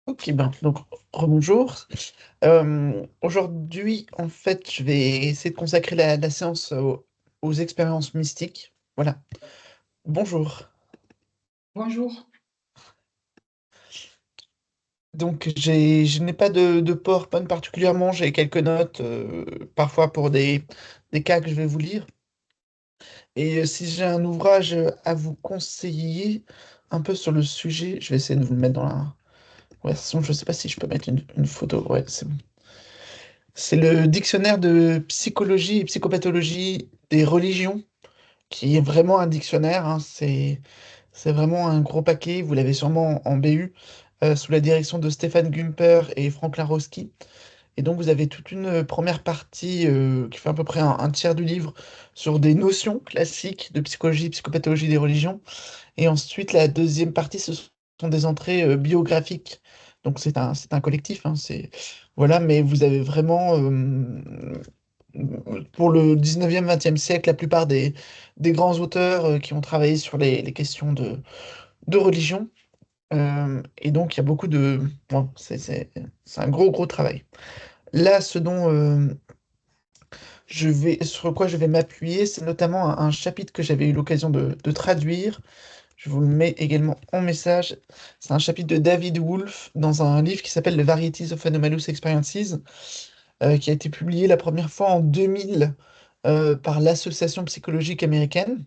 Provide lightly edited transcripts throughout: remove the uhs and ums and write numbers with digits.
Ok, ben, donc rebonjour. Aujourd'hui, en fait, je vais essayer de consacrer la séance aux expériences mystiques. Voilà. Bonjour. Bonjour. Donc, je n'ai pas de PowerPoint particulièrement, j'ai quelques notes, parfois pour des cas que je vais vous lire. Et si j'ai un ouvrage à vous conseiller un peu sur le sujet, je vais essayer de vous le mettre dans la. Ouais, de toute façon, je ne sais pas si je peux mettre une photo. Ouais, c'est bon. C'est le dictionnaire de psychologie et psychopathologie des religions, qui est vraiment un dictionnaire, hein. C'est vraiment un gros paquet. Vous l'avez sûrement en BU, sous la direction de Stéphane Gumper et Franklin Roski. Et donc, vous avez toute une première partie qui fait à peu près un tiers du livre sur des notions classiques de psychologie, psychopathologie des religions. Et ensuite, la deuxième partie, ce sont des entrées biographiques. Donc, c'est un collectif, hein, voilà, mais vous avez vraiment, pour le 19e, 20e siècle, la plupart des grands auteurs qui ont travaillé sur les questions de religion. Et donc, il y a beaucoup de. Bon, c'est un gros, gros travail. Là, sur quoi je vais m'appuyer, c'est notamment un chapitre que j'avais eu l'occasion de traduire. Je vous le mets également en message. C'est un chapitre de David Wolf dans un livre qui s'appelle The Varieties of Anomalous Experiences, qui a été publié la première fois en 2000 par l'Association psychologique américaine.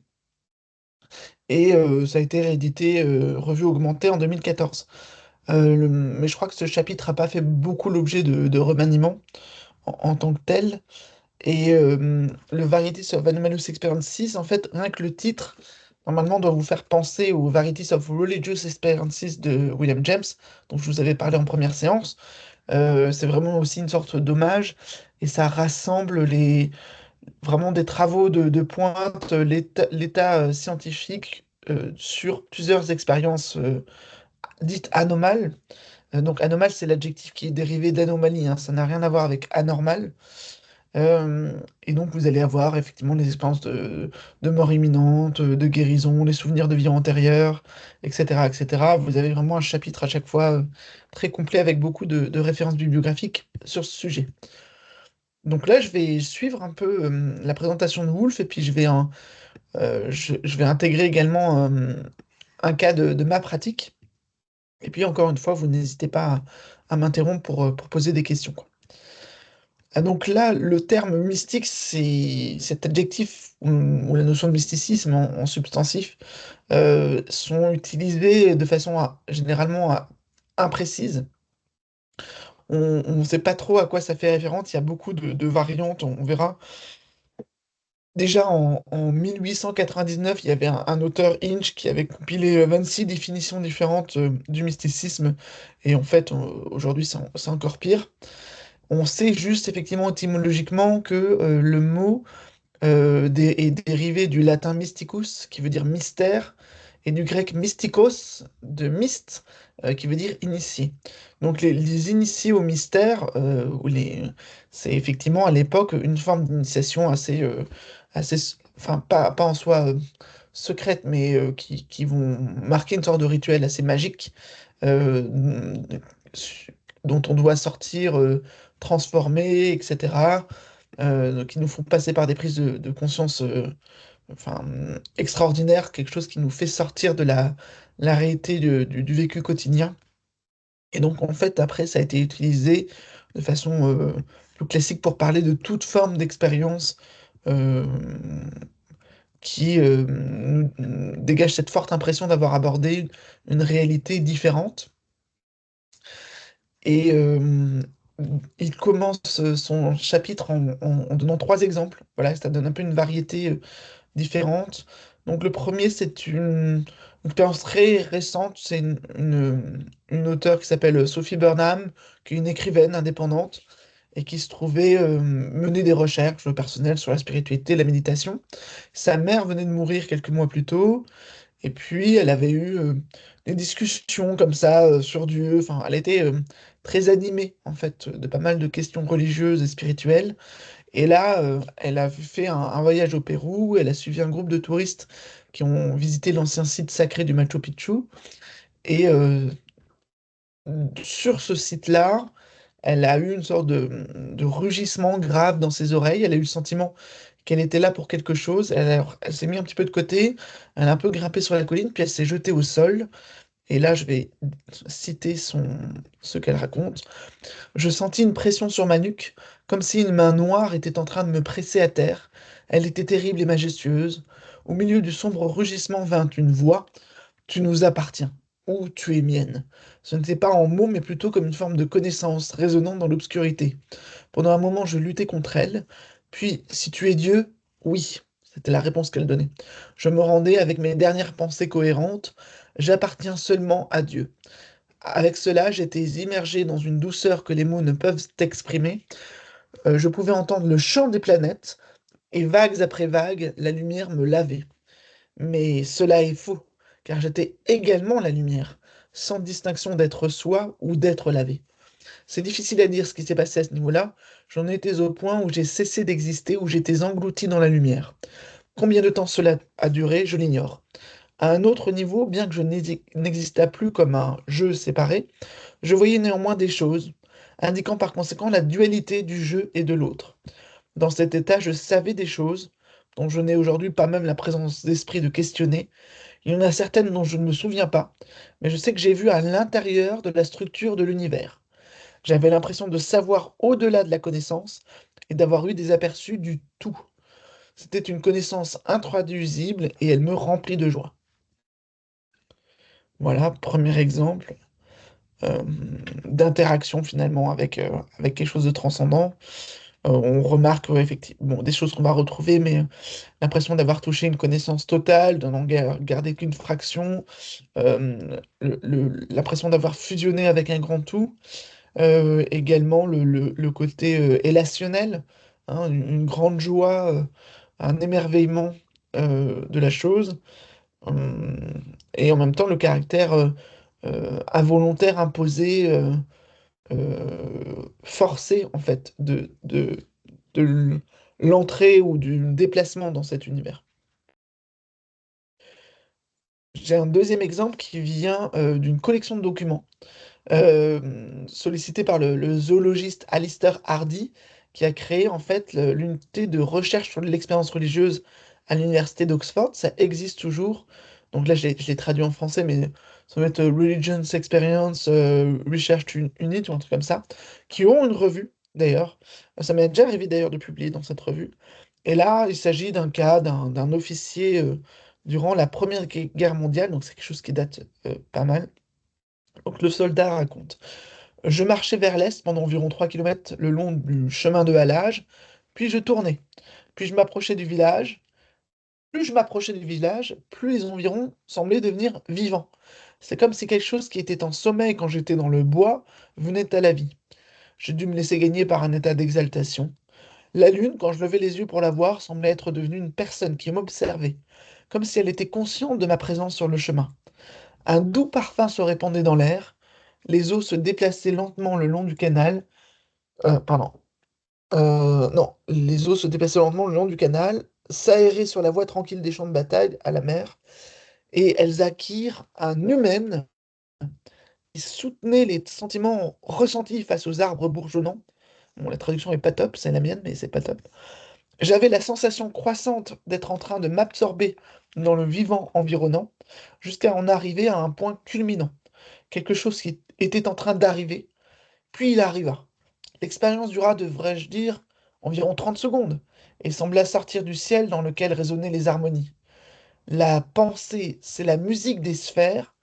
Et ça a été réédité, revu augmenté en 2014. Mais je crois que ce chapitre n'a pas fait beaucoup l'objet de remaniements en tant que tel. Et le Varieties of Anomalous Experiences, en fait, rien que le titre, normalement, doit vous faire penser aux Varieties of Religious Experiences de William James, dont je vous avais parlé en première séance. C'est vraiment aussi une sorte d'hommage, et ça rassemble vraiment des travaux de pointe, l'état scientifique sur plusieurs expériences dites anomales. Donc anomale, c'est l'adjectif qui est dérivé d'anomalie, hein, ça n'a rien à voir avec anormal. Et donc, vous allez avoir effectivement les expériences de mort imminente, de guérison, les souvenirs de vie antérieure, etc., etc. Vous avez vraiment un chapitre à chaque fois très complet avec beaucoup de références bibliographiques sur ce sujet. Donc là, je vais suivre un peu la présentation de Wolf et puis je vais intégrer également un cas de ma pratique. Et puis, encore une fois, vous n'hésitez pas à m'interrompre pour poser des questions, quoi. Ah, donc là, le terme mystique, c'est cet adjectif ou la notion de mysticisme en substantif sont utilisés de façon généralement imprécise. On ne sait pas trop à quoi ça fait référence. Il y a beaucoup de variantes, on verra. Déjà en 1899, il y avait un auteur Inch qui avait compilé 26 définitions différentes du mysticisme. Et en fait, aujourd'hui, c'est encore pire. On sait juste effectivement étymologiquement que le mot est dérivé du latin mysticus, qui veut dire mystère, et du grec mystikos, de myste, qui veut dire initié. Donc les initiés au mystère, c'est effectivement à l'époque une forme d'initiation enfin pas en soi secrète, mais qui vont marquer une sorte de rituel assez magique, euh, dont on doit sortir transformé, etc., qui nous font passer par des prises de conscience enfin, extraordinaires, quelque chose qui nous fait sortir de la réalité du vécu quotidien. Et donc, en fait, après, ça a été utilisé de façon plus classique pour parler de toute forme d'expérience euh, qui nous dégage cette forte impression d'avoir abordé une réalité différente. Et il commence son chapitre en donnant trois exemples. Voilà, ça donne un peu une variété différente. Donc le premier, c'est une expérience très récente. C'est une auteure qui s'appelle Sophie Burnham, qui est une écrivaine indépendante et qui se trouvait mener des recherches personnelles sur la spiritualité, la méditation. Sa mère venait de mourir quelques mois plus tôt, et puis elle avait eu des discussions comme ça sur Dieu. Enfin, elle était très animée en fait de pas mal de questions religieuses et spirituelles. Et là, elle a fait un voyage au Pérou, elle a suivi un groupe de touristes qui ont visité l'ancien site sacré du Machu Picchu. Et sur ce site-là, elle a eu une sorte de rugissement grave dans ses oreilles. Elle a eu le sentiment qu'elle était là pour quelque chose. Elle s'est mis un petit peu de côté. Elle a un peu grimpé sur la colline, puis elle s'est jetée au sol. Et là, je vais citer ce qu'elle raconte. Je sentis une pression sur ma nuque, comme si une main noire était en train de me presser à terre. Elle était terrible et majestueuse. Au milieu du sombre rugissement vint une voix. Tu nous appartiens, ou tu es mienne. Ce n'était pas en mots, mais plutôt comme une forme de connaissance résonnant dans l'obscurité. Pendant un moment, je luttais contre elle. Puis, si tu es Dieu, oui, c'était la réponse qu'elle donnait. Je me rendais avec mes dernières pensées cohérentes. J'appartiens seulement à Dieu. Avec cela, j'étais immergé dans une douceur que les mots ne peuvent exprimer. Je pouvais entendre le chant des planètes, et vagues après vagues, la lumière me lavait. Mais cela est faux, car j'étais également la lumière, sans distinction d'être soi ou d'être lavé. C'est difficile à dire ce qui s'est passé à ce niveau-là. J'en étais au point où j'ai cessé d'exister, où j'étais englouti dans la lumière. Combien de temps cela a duré, je l'ignore. À un autre niveau, bien que je n'existât plus comme un jeu séparé, je voyais néanmoins des choses, indiquant par conséquent la dualité du jeu et de l'autre. Dans cet état, je savais des choses dont je n'ai aujourd'hui pas même la présence d'esprit de questionner. Il y en a certaines dont je ne me souviens pas, mais je sais que j'ai vu à l'intérieur de la structure de l'univers. J'avais l'impression de savoir au-delà de la connaissance et d'avoir eu des aperçus du tout. C'était une connaissance intraduisible et elle me remplit de joie. Voilà, premier exemple euh, d'interaction finalement avec quelque chose de transcendant. On remarque effectivement bon, des choses qu'on va retrouver, mais l'impression d'avoir touché une connaissance totale, de n'en garder qu'une fraction, l'impression d'avoir fusionné avec un grand tout. Également le côté élationnel, hein, une grande joie, un émerveillement de la chose, hum, et en même temps le caractère involontaire, imposé, forcé en fait de l'entrée ou du déplacement dans cet univers. J'ai un deuxième exemple qui vient d'une collection de documents sollicité par le zoologiste Alistair Hardy, qui a créé en fait l'unité de recherche sur l'expérience religieuse à l'université d'Oxford. Ça existe toujours. Donc là, je l'ai traduit en français, mais ça va être Religions Experience Research Unit ou un truc comme ça, qui ont une revue d'ailleurs. Ça m'est déjà arrivé d'ailleurs de publier dans cette revue. Et là, il s'agit d'un cas d'un officier durant la Première Guerre mondiale, donc c'est quelque chose qui date pas mal. Donc le soldat raconte. Je marchais vers l'est pendant environ 3 kilomètres le long du chemin de halage, puis je tournais. Puis je m'approchais du village. Plus je m'approchais du village, plus les environs semblaient devenir vivants. C'est comme si quelque chose qui était en sommeil quand j'étais dans le bois venait à la vie. J'ai dû me laisser gagner par un état d'exaltation. La lune, quand je levais les yeux pour la voir, semblait être devenue une personne qui m'observait, comme si elle était consciente de ma présence sur le chemin. Un doux parfum se répandait dans l'air, les eaux se déplaçaient lentement le long du canal. Pardon. Non, les eaux se déplaçaient lentement le long du canal, s'aéraient sur la voie tranquille des champs de bataille à la mer, et elles acquirent un humaine qui soutenait les sentiments ressentis face aux arbres bourgeonnants. Bon, la traduction est pas top, c'est la mienne, mais c'est pas top. J'avais la sensation croissante d'être en train de m'absorber dans le vivant environnant, jusqu'à en arriver à un point culminant. Quelque chose qui était en train d'arriver, puis il arriva. L'expérience dura, devrais-je dire, environ 30 secondes, et sembla sortir du ciel dans lequel résonnaient les harmonies. La pensée, c'est la musique des sphères,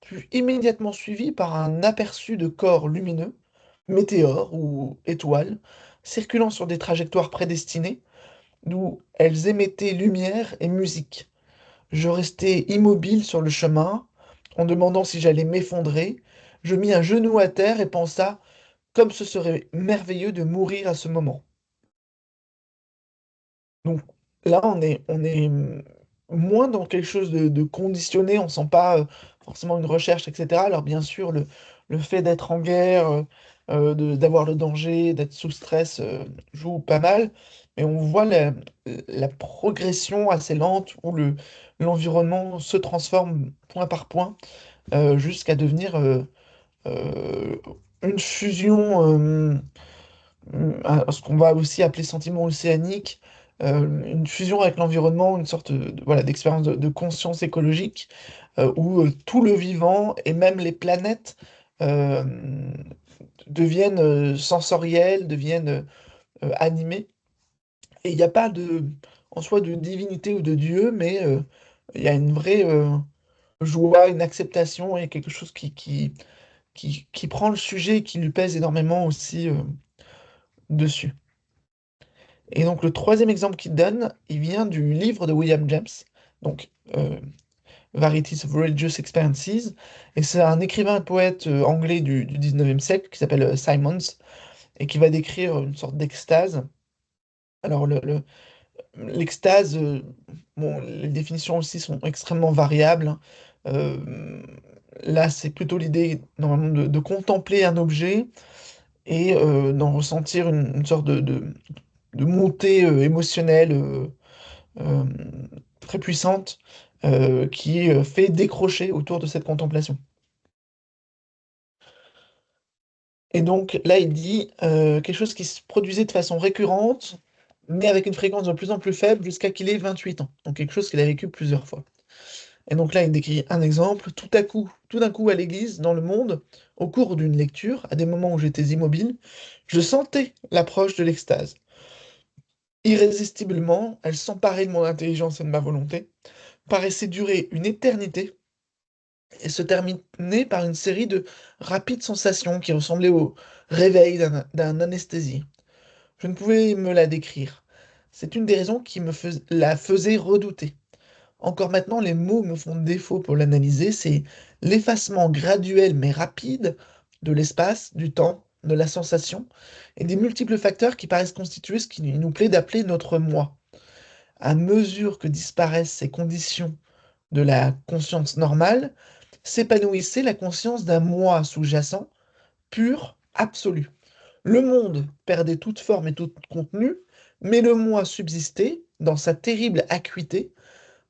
fut immédiatement suivie par un aperçu de corps lumineux, météores ou étoiles, circulant sur des trajectoires prédestinées, d'où elles émettaient lumière et musique. Je restai immobile sur le chemin, en demandant si j'allais m'effondrer. Je mis un genou à terre et pensa comme ce serait merveilleux de mourir à ce moment. Donc là, on est moins dans quelque chose de conditionné, on sent pas forcément une recherche, etc. Alors bien sûr, le fait d'être en guerre, d'avoir le danger, d'être sous stress joue pas mal, mais on voit la progression assez lente où l'environnement se transforme point par point jusqu'à devenir euh, une fusion, ce qu'on va aussi appeler sentiment océanique, une fusion avec l'environnement, une sorte voilà, d'expérience de conscience écologique, où tout le vivant et même les planètes euh, deviennent sensorielles, deviennent animées. Et il n'y a pas en soi de divinité ou de Dieu, mais il y a une vraie joie, une acceptation et quelque chose qui prend le sujet et qui lui pèse énormément aussi dessus. Et donc le troisième exemple qu'il donne, il vient du livre de William James, donc euh, Varieties of Religious Experiences, et c'est un écrivain et poète anglais du 19e siècle qui s'appelle Simons, et qui va décrire une sorte d'extase. Alors l'extase, bon, les définitions aussi sont extrêmement variables, hein. Euh, Là, c'est plutôt l'idée normalement de contempler un objet et d'en ressentir une sorte de montée émotionnelle euh, très puissante qui fait décrocher autour de cette contemplation. Et donc là, il dit quelque chose qui se produisait de façon récurrente, mais avec une fréquence de plus en plus faible jusqu'à qu'il ait 28 ans. Donc quelque chose qu'il a vécu plusieurs fois. Et donc là, il décrit un exemple. Tout d'un coup, à l'église, dans le monde, au cours d'une lecture, à des moments où j'étais immobile, je sentais l'approche de l'extase. Irrésistiblement, elle s'emparait de mon intelligence et de ma volonté, paraissait durer une éternité et se terminait par une série de rapides sensations qui ressemblaient au réveil d'un anesthésie. Je ne pouvais me la décrire. C'est une des raisons qui la faisait redouter. Encore maintenant, les mots me font défaut pour l'analyser. C'est l'effacement graduel mais rapide de l'espace, du temps, de la sensation et des multiples facteurs qui paraissent constituer ce qui nous plaît d'appeler notre moi. À mesure que disparaissent ces conditions de la conscience normale, s'épanouissait la conscience d'un moi sous-jacent, pur, absolu. Le monde perdait toute forme et tout contenu, mais le moi subsistait dans sa terrible acuité,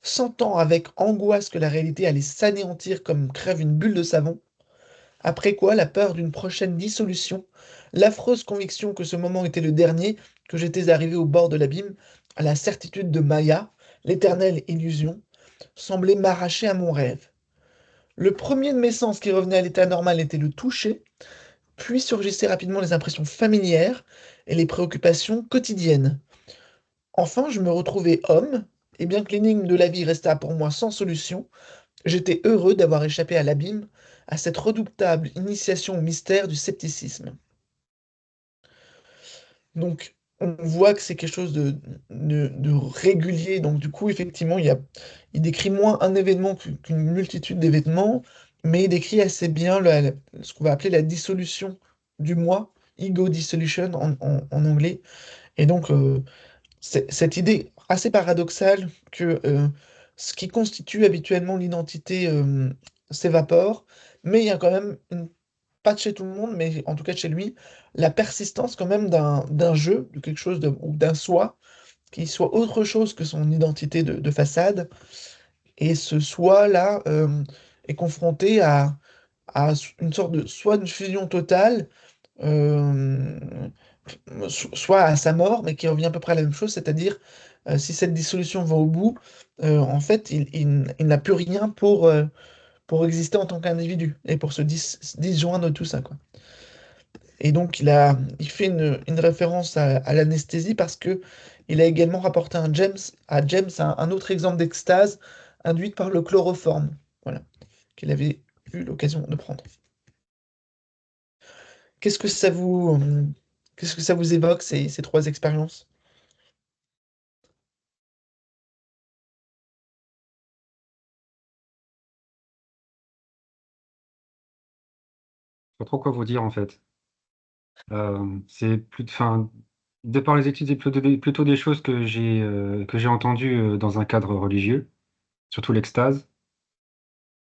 sentant avec angoisse que la réalité allait s'anéantir comme crève une bulle de savon, après quoi la peur d'une prochaine dissolution, l'affreuse conviction que ce moment était le dernier, que j'étais arrivé au bord de l'abîme, à la certitude de Maya, l'éternelle illusion, semblait m'arracher à mon rêve. Le premier de mes sens qui revenait à l'état normal était le toucher, puis surgissaient rapidement les impressions familières et les préoccupations quotidiennes. Enfin, je me retrouvais homme, et bien que l'énigme de la vie restât pour moi sans solution, j'étais heureux d'avoir échappé à l'abîme, à cette redoutable initiation au mystère du scepticisme. Donc, on voit que c'est quelque chose de régulier. Donc, du coup, effectivement, il décrit moins un événement qu'une multitude d'événements, mais il décrit assez bien ce qu'on va appeler la dissolution du moi, ego dissolution en anglais. Et donc, cette idée assez paradoxale que ce qui constitue habituellement l'identité s'évapore, mais il y a quand même, pas chez tout le monde, mais en tout cas chez lui, la persistance quand même d'un jeu, de quelque chose ou d'un soi, qui soit autre chose que son identité de façade, et ce soi-là est confronté à une sorte de soit une fusion totale, euh, soit à sa mort, mais qui revient à peu près à la même chose, c'est-à-dire si cette dissolution va au bout, en fait, il n'a plus rien pour exister en tant qu'individu et pour se disjoindre de tout ça, quoi. Et donc, il fait une référence à l'anesthésie parce que il a également rapporté à James un autre exemple d'extase induite par le chloroforme, voilà, qu'il avait eu l'occasion de prendre. Qu'est-ce que ça vous, euh, qu'est-ce que ça vous évoque, ces trois expériences? Pas trop quoi vous dire en fait. C'est plus, enfin, de par les études, c'est plutôt des choses que j'ai entendues dans un cadre religieux, surtout l'extase.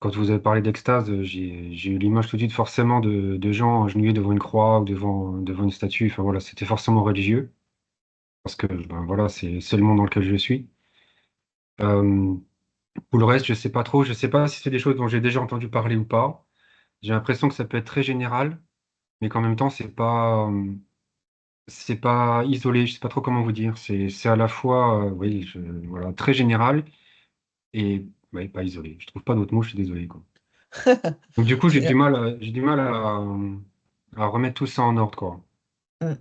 Quand vous avez parlé d'extase, j'ai eu l'image tout de suite forcément de gens agenouillés devant une croix ou devant une statue. Enfin voilà, c'était forcément religieux parce que ben, voilà, c'est le monde dans lequel je suis. Euh, pour le reste, je sais pas trop. Je sais pas si c'est des choses dont j'ai déjà entendu parler ou pas. J'ai l'impression que ça peut être très général, mais qu'en même temps, c'est pas isolé. Je sais pas trop comment vous dire. C'est à la fois, oui, voilà, très général et ouais, pas isolé. Je trouve pas d'autre mot. Je suis désolé, quoi. Donc du coup, Et, j'ai du mal à remettre tout ça en ordre, quoi. mm,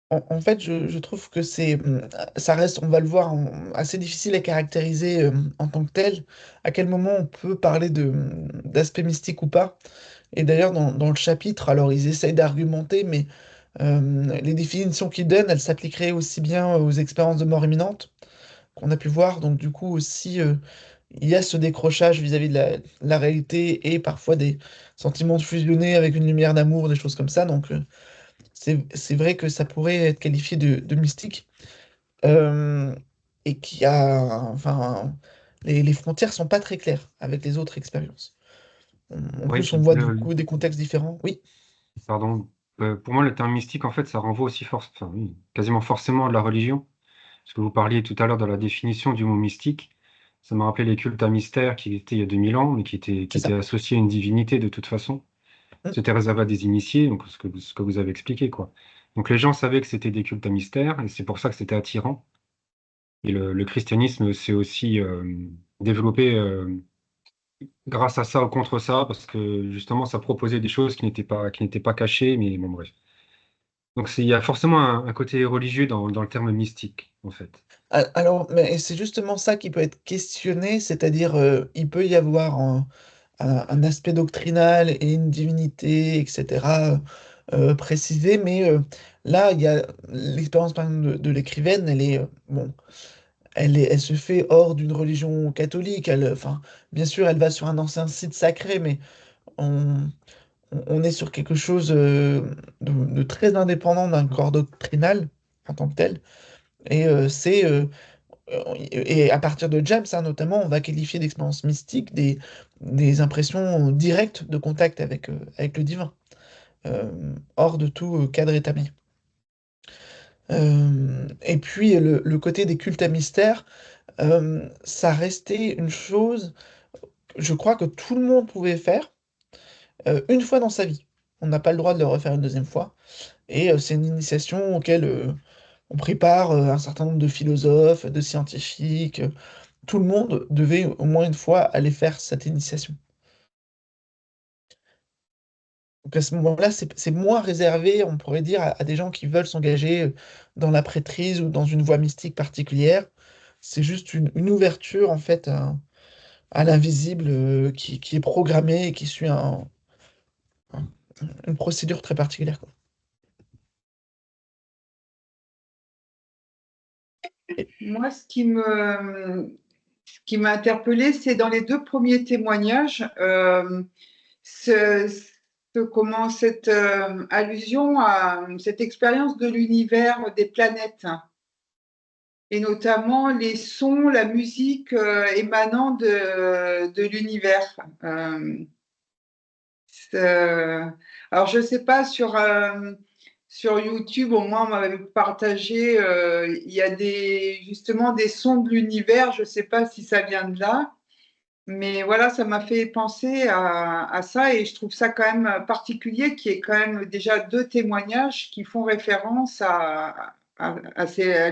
en fait, je trouve que ça reste, on va le voir, assez difficile à caractériser en tant que tel. À quel moment on peut parler d'aspect mystique ou pas. Et d'ailleurs, dans le chapitre, alors ils essayent d'argumenter, mais les définitions qu'ils donnent, elles s'appliqueraient aussi bien aux expériences de mort imminente qu'on a pu voir. Donc du coup aussi, il y a ce décrochage vis-à-vis de la réalité et parfois des sentiments fusionnés avec une lumière d'amour, des choses comme ça. Donc c'est vrai que ça pourrait être qualifié de mystique. Euh, et qui a, enfin, les frontières sont pas très claires avec les autres expériences. En Oui, plus, on voit du coup des contextes différents. Oui, pardon. Pour moi, le terme mystique, en fait, ça renvoie aussi enfin, oui, quasiment forcément à de la religion. Parce que vous parliez tout à l'heure de la définition du mot mystique. Ça m'a rappelé les cultes à mystère qui étaient il y a 2000 ans, mais qui c'est étaient ça. associés à une divinité de toute façon. Mm. C'était réservé à des initiés, donc ce que vous avez expliqué, quoi. Donc les gens savaient que c'était des cultes à mystère, et c'est pour ça que c'était attirant. Et le christianisme s'est aussi développé grâce à ça ou contre ça, parce que justement, ça proposait des choses qui n'étaient pas cachées, mais bon, bref. Donc il y a forcément un côté religieux dans le terme mystique, en fait. Alors, mais c'est justement ça qui peut être questionné, c'est-à-dire il peut y avoir un aspect doctrinal et une divinité, etc. Précisé, mais là, il y a l'expérience par exemple de l'écrivaine, elle est bon, elle se fait hors d'une religion catholique. Enfin, bien sûr, elle va sur un ancien site sacré, mais on, on est sur quelque chose de très indépendant d'un corps doctrinal en tant que tel. Et et à partir de James, hein, notamment, on va qualifier d'expérience mystique des impressions directes de contact avec le divin, hors de tout cadre établi. Et puis le côté des cultes à mystère, ça restait une chose, je crois que tout le monde pouvait faire une fois dans sa vie. On n'a pas le droit de le refaire une deuxième fois. Et c'est une initiation auquel on prépare un certain nombre de philosophes, de scientifiques. Tout le monde devait au moins une fois aller faire cette initiation. Donc à ce moment-là, c'est moins réservé, on pourrait dire, à des gens qui veulent s'engager dans la prêtrise ou dans une voie mystique particulière. C'est juste une ouverture, en fait, à l'invisible qui est programmée et qui suit un- une procédure très particulière, quoi. Et- Moi, ce qui m'a interpellée, c'est dans les deux premiers témoignages, ce, comment cette allusion à cette expérience de l'univers des planètes, et notamment les sons, la musique émanant de l'univers. Euh, alors, je ne sais pas, sur YouTube, au moins, on m'avait partagé, il y a justement des sons de l'univers, je ne sais pas si ça vient de là, mais voilà, ça m'a fait penser à ça et je trouve ça quand même particulier qu'il y ait quand même déjà deux témoignages qui font référence à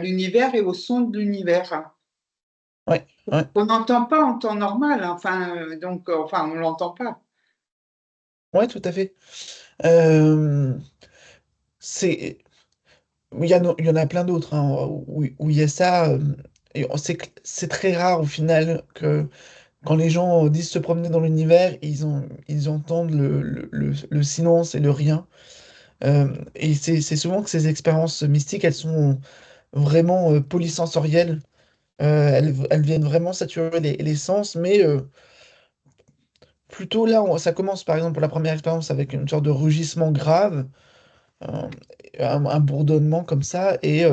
l'univers et aux sons de l'univers. Ouais, ouais, On n'entend pas en temps normal, hein, enfin, enfin, on ne l'entend pas. ouais, tout à fait. Euh, c'est, il y en a plein d'autres hein, où il y a ça. Et c'est très rare au final que quand les gens disent se promener dans l'univers, ils entendent le silence et le rien. Et c'est souvent que ces expériences mystiques, elles sont vraiment polysensorielles. Elles viennent vraiment saturer les sens, mais plutôt là, ça commence par exemple pour la première expérience avec une sorte de rugissement grave, un, un bourdonnement comme ça, et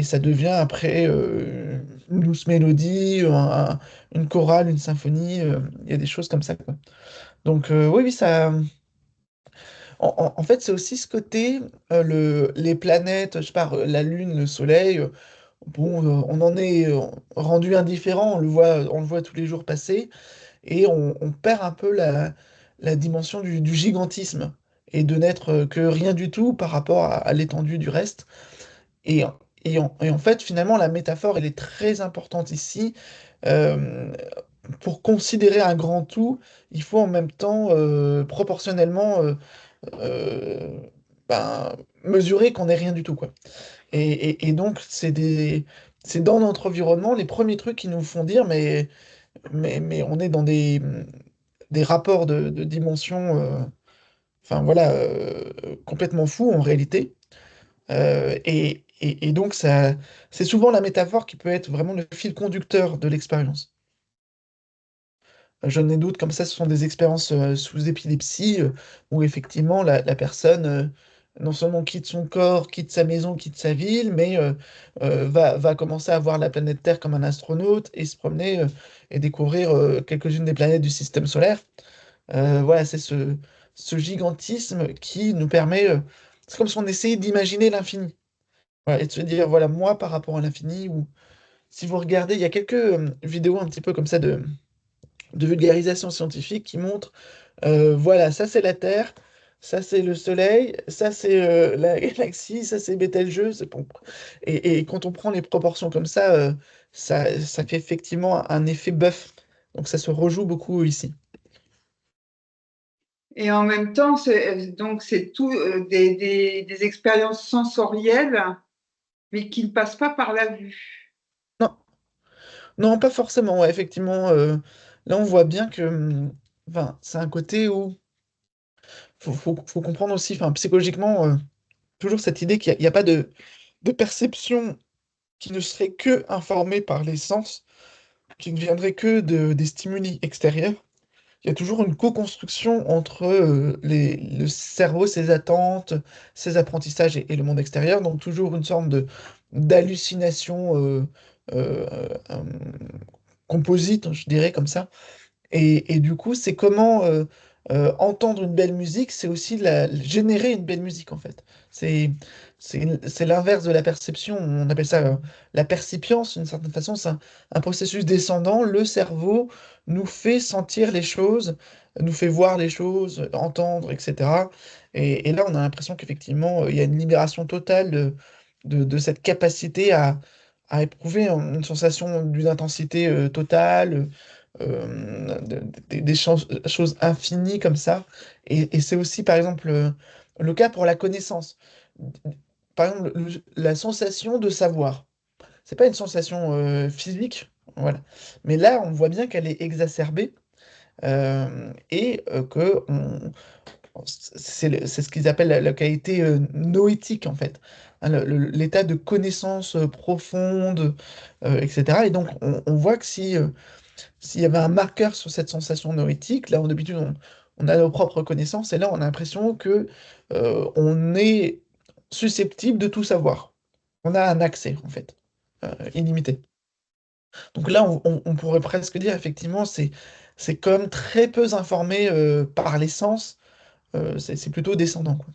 ça devient après une douce mélodie, une chorale, une symphonie, il y a des choses comme ça, quoi. Donc oui, oui, ça. En fait, c'est aussi ce côté, les planètes, je sais pas, la Lune, le Soleil, bon, on en est rendu indifférent, on le voit tous les jours passer, et on perd un peu la dimension du gigantisme et de n'être que rien du tout par rapport à l'étendue du reste. Et, et en fait, finalement, la métaphore, elle est très importante ici. Euh, pour considérer un grand tout, il faut en même temps, proportionnellement, euh, ben, mesurer qu'on n'est rien du tout, quoi. Et donc, c'est dans notre environnement les premiers trucs qui nous font dire, mais on est dans des rapports de dimension, enfin voilà, complètement fous en réalité. Et donc, c'est souvent la métaphore qui peut être vraiment le fil conducteur de l'expérience. Je n'ai doute, comme ça, ce sont des expériences sous épilepsie où effectivement la personne non seulement quitte son corps, quitte sa maison, quitte sa ville, mais va commencer à voir la planète Terre comme un astronaute et se promener et découvrir quelques-unes des planètes du système solaire. Voilà, c'est ce gigantisme qui nous permet. C'est comme si on essayait d'imaginer l'infini. Voilà, et de se dire, voilà, moi par rapport à l'infini, ou si vous regardez, il y a quelques vidéos un petit peu comme ça de vulgarisation scientifique qui montrent, voilà, ça c'est la Terre, ça c'est le Soleil, ça c'est la galaxie, ça c'est Betelgeuse. C'est bon. Et quand on prend les proportions comme ça fait effectivement un effet bœuf. Donc ça se rejoue beaucoup ici. Et en même temps, donc c'est tout des expériences sensorielles, mais qui ne passent pas par la vue. Non, non, pas forcément. Ouais, effectivement, là on voit bien que, enfin, c'est un côté où faut comprendre aussi, enfin, psychologiquement, toujours cette idée qu'il n'y a pas de perception qui ne serait que informée par les sens, qui ne viendrait que des stimuli extérieurs. Il y a toujours une co-construction entre le cerveau, ses attentes, ses apprentissages et le monde extérieur, donc toujours une sorte d'hallucination euh, composite, je dirais comme ça. Et du coup, c'est comment entendre une belle musique, c'est aussi générer une belle musique en fait. C'est c'est l'inverse de la perception. On appelle ça la percipience, d'une certaine façon. C'est un processus descendant. Le cerveau nous fait sentir les choses, nous fait voir les choses, entendre, etc. Et là, on a l'impression qu'effectivement, il y a une libération totale de cette capacité à éprouver une sensation d'une intensité totale choses infinies comme ça. Et c'est aussi, par exemple, le cas pour la connaissance. Par exemple, la sensation de savoir. C'est pas une sensation physique, voilà. Mais là, on voit bien qu'elle est exacerbée et que c'est ce qu'ils appellent la qualité noétique, en fait. Hein, l'état de connaissance profonde, etc. Et donc, on voit que si s'il y avait un marqueur sur cette sensation noétique, là, d'habitude, on a nos propres connaissances, et là, on a l'impression que on est susceptible de tout savoir. On a un accès, en fait, illimité. Donc là, on pourrait presque dire, effectivement, c'est quand même très peu informé par les sens, c'est plutôt descendant, quoi.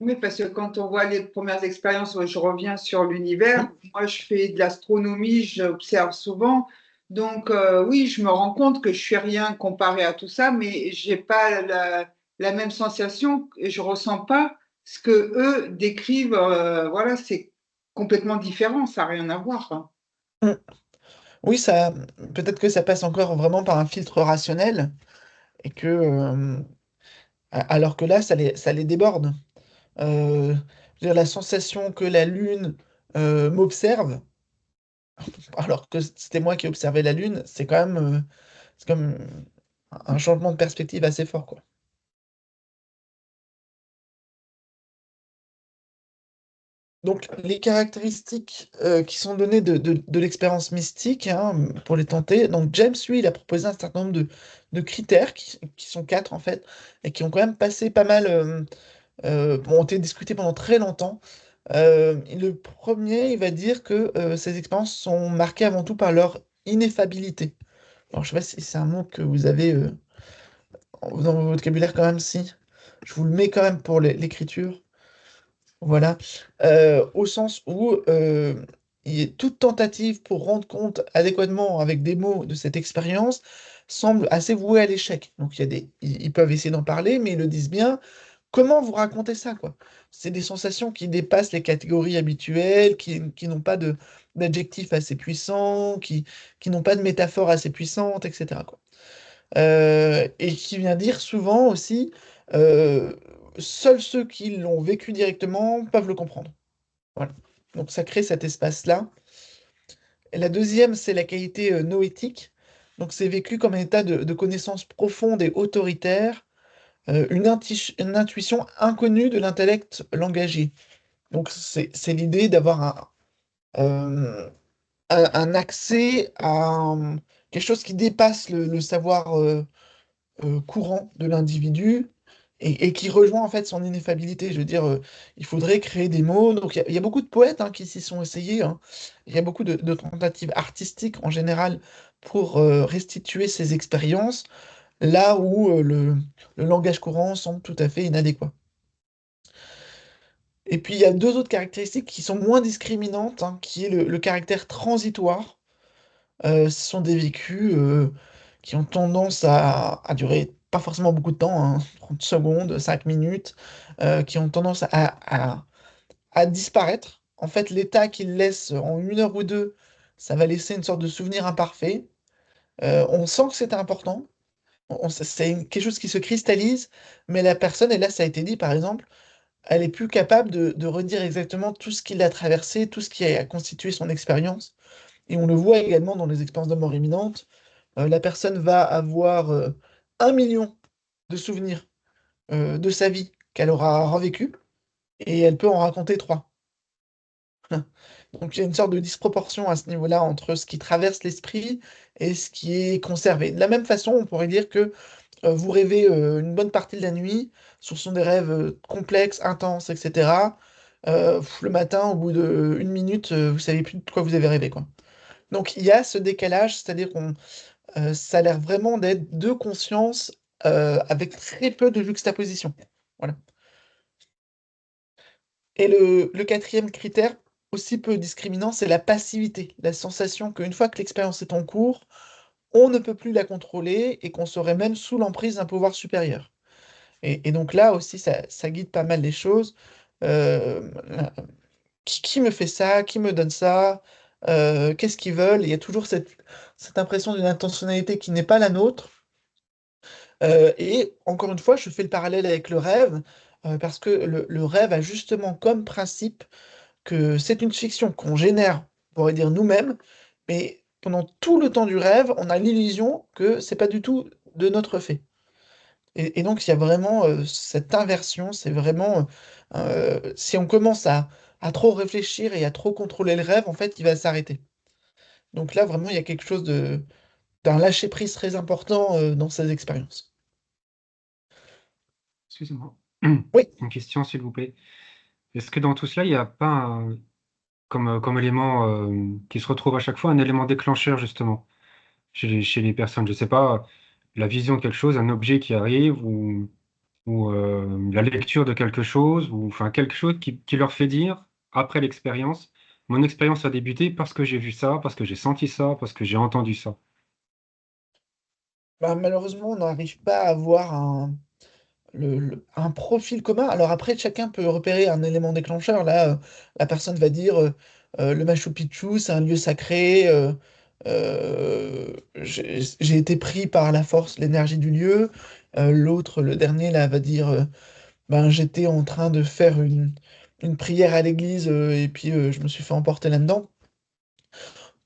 Oui, parce que quand on voit les premières expériences, je reviens sur l'univers, Mm. moi je fais de l'astronomie, j'observe souvent, donc oui, je me rends compte que je suis rien comparé à tout ça, mais j'ai pas la même sensation, et je ressens pas ce que eux décrivent, voilà, c'est complètement différent, ça n'a rien à voir, hein. Mm. Oui, ça, peut-être que ça passe encore vraiment par un filtre rationnel, et que, alors que là, ça les déborde. Je veux dire, la sensation que la Lune m'observe, alors que c'était moi qui observais la Lune, c'est quand même un changement de perspective assez fort, quoi. Donc, les caractéristiques qui sont données de l'expérience mystique, hein, pour les tenter, donc James, lui, il a proposé un certain nombre de critères, qui sont quatre en fait, et qui ont quand même passé pas mal, ont été discutés pendant très longtemps. Le premier, il va dire que ces expériences sont marquées avant tout par leur ineffabilité. Alors, je sais pas si c'est un mot que vous avez dans votre vocabulaire quand même, si. Je vous le mets quand même pour l'écriture. Voilà. Au sens où toute tentative pour rendre compte adéquatement avec des mots de cette expérience semble assez vouée à l'échec. Donc ils peuvent essayer d'en parler, mais ils le disent bien. Comment vous racontez ça, quoi? C'est des sensations qui dépassent les catégories habituelles, qui n'ont pas d'adjectifs assez puissants, qui n'ont pas de métaphores assez puissantes, etc., quoi. Et qui vient dire souvent aussi, euh, seuls ceux qui l'ont vécu directement peuvent le comprendre. Voilà. Donc ça crée cet espace-là. Et la deuxième, c'est la qualité noétique. Donc c'est vécu comme un état de connaissance profonde et autoritaire, une intuition inconnue de l'intellect langagier. Donc c'est l'idée d'avoir euh, un accès à quelque chose qui dépasse le savoir courant de l'individu et qui rejoint en fait son ineffabilité. Je veux dire, il faudrait créer des mots. Donc il y a beaucoup de poètes hein, qui s'y sont essayés, hein. Il y a beaucoup de tentatives artistiques en général pour restituer ces expériences là où le langage courant semble tout à fait inadéquat. Et puis il y a deux autres caractéristiques qui sont moins discriminantes, hein, qui est le caractère transitoire. Ce sont des vécus qui ont tendance à durer pas forcément beaucoup de temps, hein, 30 secondes, 5 minutes, qui ont tendance à disparaître. En fait, l'état qu'ils laissent en une heure ou deux, ça va laisser une sorte de souvenir imparfait. On sent que c'est important, c'est quelque chose qui se cristallise, mais la personne, et là ça a été dit par exemple, elle est plus capable de redire exactement tout ce qui l'a traversé, tout ce qui a constitué son expérience. Et on le voit également dans les expériences de mort imminente. La personne va avoir 1 million de souvenirs de sa vie qu'elle aura revécu, et elle peut en raconter trois. Donc il y a une sorte de disproportion à ce niveau-là entre ce qui traverse l'esprit et ce qui est conservé. De la même façon, on pourrait dire que vous rêvez une bonne partie de la nuit, ce sont des rêves complexes, intenses, etc. Le matin, au bout d'une minute, vous savez plus de quoi vous avez rêvé, quoi. Donc il y a ce décalage, c'est-à-dire qu'on ça a l'air vraiment d'être deux consciences avec très peu de juxtaposition. Voilà. Et le quatrième critère, aussi peu discriminant, c'est la passivité, la sensation qu'une fois que l'expérience est en cours, on ne peut plus la contrôler et qu'on serait même sous l'emprise d'un pouvoir supérieur. Et donc là aussi, ça guide pas mal les choses. Euh, qui me fait ça? Qui me donne ça? Qu'est-ce qu'ils veulent? Il y a toujours cette impression d'une intentionnalité qui n'est pas la nôtre. Et encore une fois, je fais le parallèle avec le rêve, parce que le rêve a justement comme principe que c'est une fiction qu'on génère, on pourrait dire nous-mêmes, mais pendant tout le temps du rêve, on a l'illusion que c'est pas du tout de notre fait. Et donc, il y a vraiment cette inversion, c'est vraiment, si on commence à trop réfléchir et à trop contrôler le rêve, en fait, il va s'arrêter. Donc là, vraiment, il y a quelque chose d'un lâcher-prise très important dans ces expériences. Excusez-moi. Oui. Une question, s'il vous plaît. Est-ce que dans tout cela, il n'y a pas comme élément qui se retrouve à chaque fois, un élément déclencheur, justement, chez les personnes? Je ne sais pas, la vision de quelque chose, un objet qui arrive, ou la lecture de quelque chose, ou enfin quelque chose qui leur fait dire, après l'expérience, mon expérience a débuté parce que j'ai vu ça, parce que j'ai senti ça, parce que j'ai entendu ça. Bah, malheureusement, on n'arrive pas à avoir un profil commun. Alors après, chacun peut repérer un élément déclencheur. Là, la personne va dire le Machu Picchu, c'est un lieu sacré. J'ai été pris par la force, l'énergie du lieu. L'autre, le dernier, là, va dire ben, j'étais en train de faire une prière à l'église et puis je me suis fait emporter là-dedans.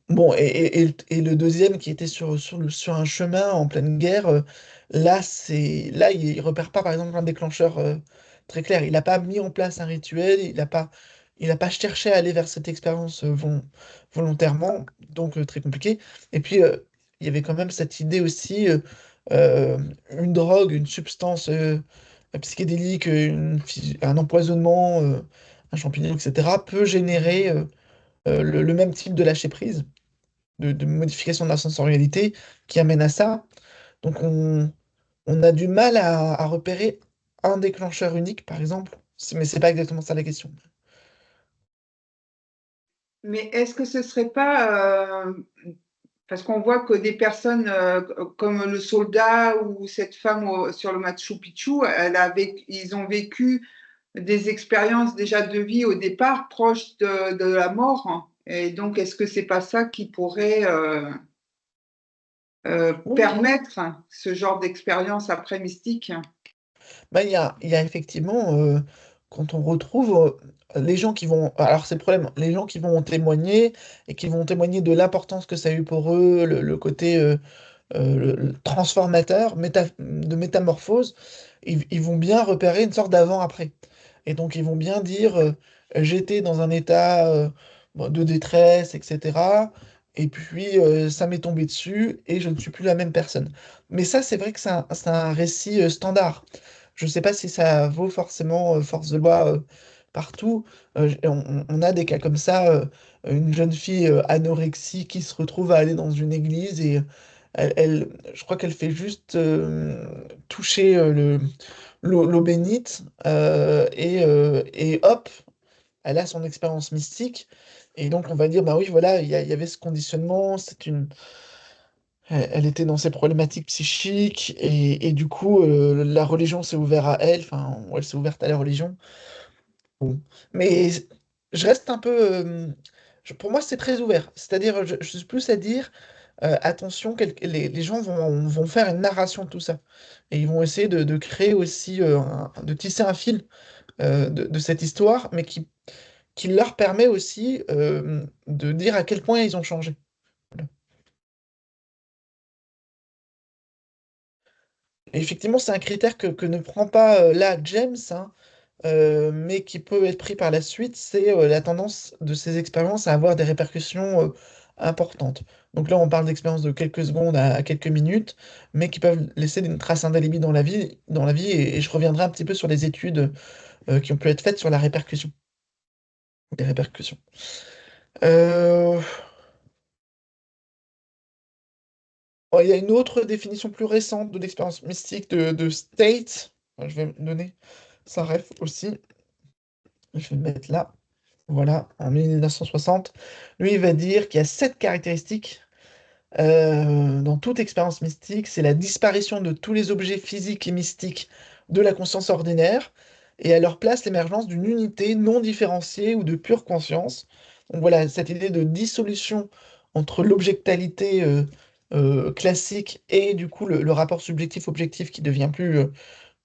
Bon, et le deuxième qui était sur un chemin en pleine guerre, là, il repère pas par exemple un déclencheur très clair. Il n'a pas mis en place un rituel, il a pas cherché à aller vers cette expérience volontairement, donc très compliqué. Et puis, il y avait quand même cette idée aussi, euh, une drogue, une substance psychédélique, un empoisonnement, un champignon, etc., peut générer le même type de lâcher prise de modification de la sensorialité qui amène à ça. Donc on a du mal à repérer un déclencheur unique, par exemple. Mais c'est pas exactement ça la question. Mais est-ce que ce serait pas, parce qu'on voit que des personnes comme le soldat ou cette femme sur le Machu Picchu, ils ont vécu des expériences déjà de vie au départ proches de la mort. Et donc, est-ce que c'est pas ça qui pourrait Oui, permettre ce genre d'expérience après mystique? bah, il y a effectivement, quand on retrouve les gens qui vont. Alors, c'est le problème, les gens qui vont témoigner et qui vont témoigner de l'importance que ça a eu pour eux, le côté le transformateur, de métamorphose, ils vont bien repérer une sorte d'avant-après. Et donc, ils vont bien dire j'étais dans un état bon, de détresse, etc. Et puis, ça m'est tombé dessus et je ne suis plus la même personne. Mais ça, c'est vrai que c'est un récit standard. Je ne sais pas si ça vaut forcément force de loi partout. On a des cas comme ça. Une jeune fille anorexie qui se retrouve à aller dans une église et je crois qu'elle fait juste toucher l'eau bénite et hop, elle a son expérience mystique. Et donc on va dire, bah oui, voilà, il y avait ce conditionnement, elle était dans ses problématiques psychiques et du coup la religion s'est ouverte à elle, enfin elle s'est ouverte à la religion. Bon. Mais je reste un peu, pour moi c'est très ouvert. C'est-à-dire je suis plus à dire attention, les gens vont faire une narration de tout ça. Et ils vont essayer de créer aussi, de tisser un fil de cette histoire, mais qui leur permet aussi de dire à quel point ils ont changé. Voilà. Et effectivement, c'est un critère que ne prend pas là James, hein, mais qui peut être pris par la suite, c'est la tendance de ces expériences à avoir des répercussions importantes. Donc là, on parle d'expériences de quelques secondes à quelques minutes, mais qui peuvent laisser une trace indélébile dans la vie, et je reviendrai un petit peu sur les études qui ont pu être faites sur la répercussion, les répercussions. Euh, il y a une autre définition plus récente de l'expérience mystique de State. Je vais me donner sa ref aussi. Je vais le mettre là. Voilà, en 1960. Lui, il va dire qu'il y a 7 caractéristiques dans toute expérience mystique. C'est la disparition de tous les objets physiques et mystiques de la conscience ordinaire, et à leur place l'émergence d'une unité non différenciée ou de pure conscience. Donc voilà, cette idée de dissolution entre l'objectalité classique et du coup le rapport subjectif-objectif qui devient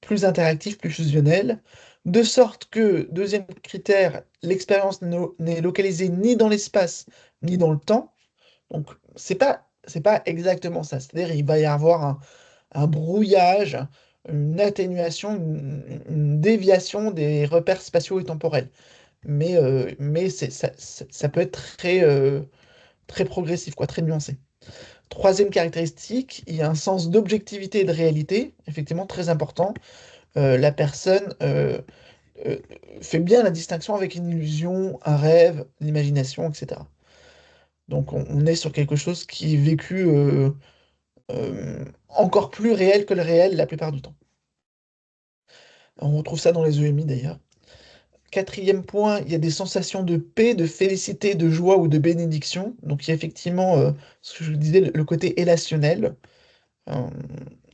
plus interactif, plus fusionnel, de sorte que, deuxième critère, l'expérience n'est localisée ni dans l'espace ni dans le temps. Donc, c'est pas exactement ça. C'est-à-dire il va y avoir un brouillage, une atténuation, une déviation des repères spatiaux et temporels. Mais ça peut être très progressif, quoi, très nuancé. Troisième caractéristique, il y a un sens d'objectivité et de réalité, effectivement très important. La personne euh, fait bien la distinction avec une illusion, un rêve, l'imagination, etc. Donc on est sur quelque chose qui est vécu encore plus réel que le réel la plupart du temps. On retrouve ça dans les EMI d'ailleurs. Quatrième point, il y a des sensations de paix, de félicité, de joie ou de bénédiction. Donc il y a effectivement, ce que je vous disais, le côté élationnel euh,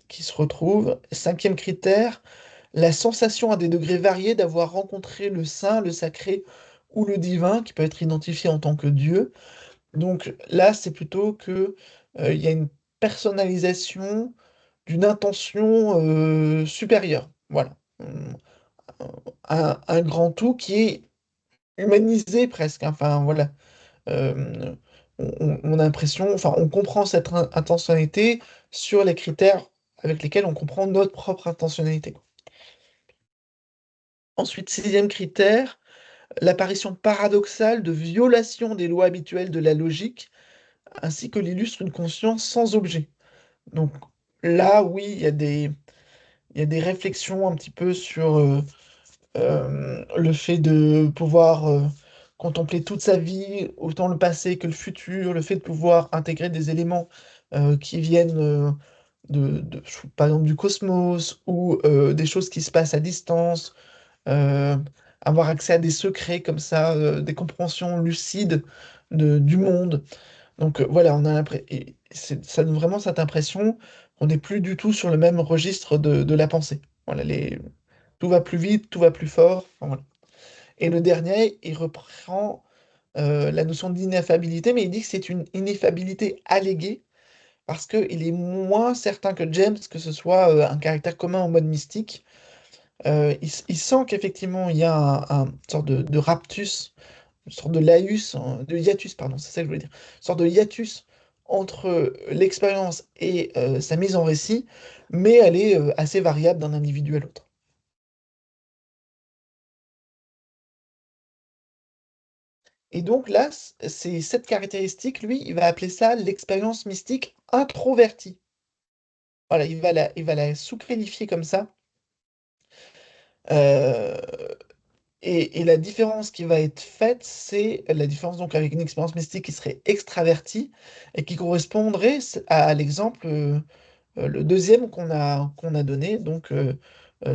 qui se retrouve. Cinquième critère, la sensation à des degrés variés d'avoir rencontré le saint, le sacré ou le divin, qui peut être identifié en tant que Dieu. Donc là, c'est plutôt que il y a une personnalisation d'une intention supérieure. Voilà. Un grand tout qui est humanisé presque, hein. Enfin, voilà. Euh, on a l'impression, enfin, on comprend cette intentionnalité sur les critères avec lesquels on comprend notre propre intentionnalité. Ensuite, sixième critère, l'apparition paradoxale de violation des lois habituelles de la logique, ainsi que l'illustre une conscience sans objet. Donc là, oui, il y a des réflexions un petit peu sur le fait de pouvoir contempler toute sa vie, autant le passé que le futur, le fait de pouvoir intégrer des éléments qui viennent par exemple, du cosmos ou des choses qui se passent à distance, euh, avoir accès à des secrets comme ça, des compréhensions lucides du monde. Donc voilà, on a ça donne vraiment cette impression qu'on n'est plus du tout sur le même registre de la pensée. Voilà, tout va plus vite, tout va plus fort. Enfin, voilà. Et le dernier, il reprend la notion d'ineffabilité, mais il dit que c'est une ineffabilité alléguée parce qu'il est moins certain que James que ce soit un caractère commun en mode mystique. Il sent qu'effectivement il y a une sorte de raptus, une sorte de laïus, de hiatus, pardon, c'est ça que je voulais dire, une sorte de hiatus entre l'expérience et sa mise en récit, mais elle est assez variable d'un individu à l'autre. Et donc là, c'est cette caractéristique, lui, il va appeler ça l'expérience mystique introvertie. Voilà, il va la sous-qualifier comme ça. Euh, et la différence qui va être faite, c'est la différence donc avec une expérience mystique qui serait extravertie et qui correspondrait à l'exemple, le deuxième qu'on a donné, donc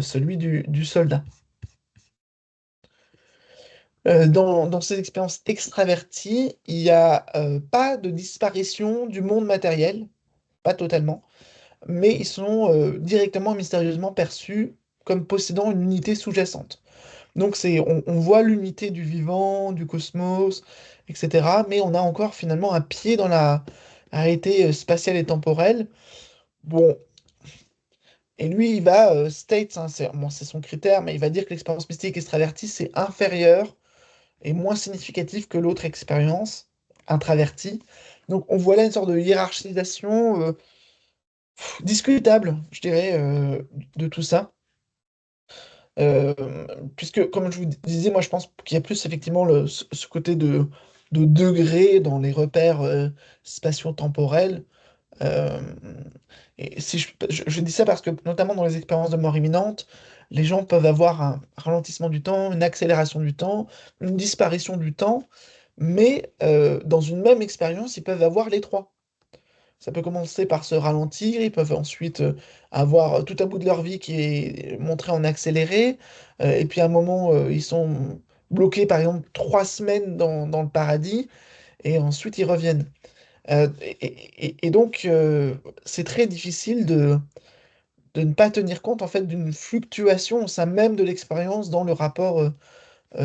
celui du soldat. Dans ces expériences extraverties, il n'y a pas de disparition du monde matériel, pas totalement, mais ils sont directement mystérieusement perçus comme possédant une unité sous-jacente. Donc on voit l'unité du vivant, du cosmos, etc. Mais on a encore finalement un pied dans la réalité spatiale et temporelle. Bon, et lui, il va state, hein, bon, c'est son critère, mais il va dire que l'expérience mystique extravertie, c'est inférieur et moins significatif que l'autre expérience intravertie. Donc on voit là une sorte de hiérarchisation discutable, je dirais, de tout ça. Euh, Puisque, comme je vous disais, moi je pense qu'il y a plus effectivement ce côté de degré dans les repères spatio-temporels. Euh, et si je dis ça parce que, notamment dans les expériences de mort imminente, les gens peuvent avoir un ralentissement du temps, une accélération du temps, une disparition du temps, mais dans une même expérience, ils peuvent avoir les trois. Ça peut commencer par se ralentir, ils peuvent ensuite avoir tout un bout de leur vie qui est montré en accéléré, et puis à un moment, ils sont bloqués par exemple 3 semaines dans le paradis, et ensuite ils reviennent. Et donc, c'est très difficile de ne pas tenir compte en fait d'une fluctuation au sein même de l'expérience dans le rapport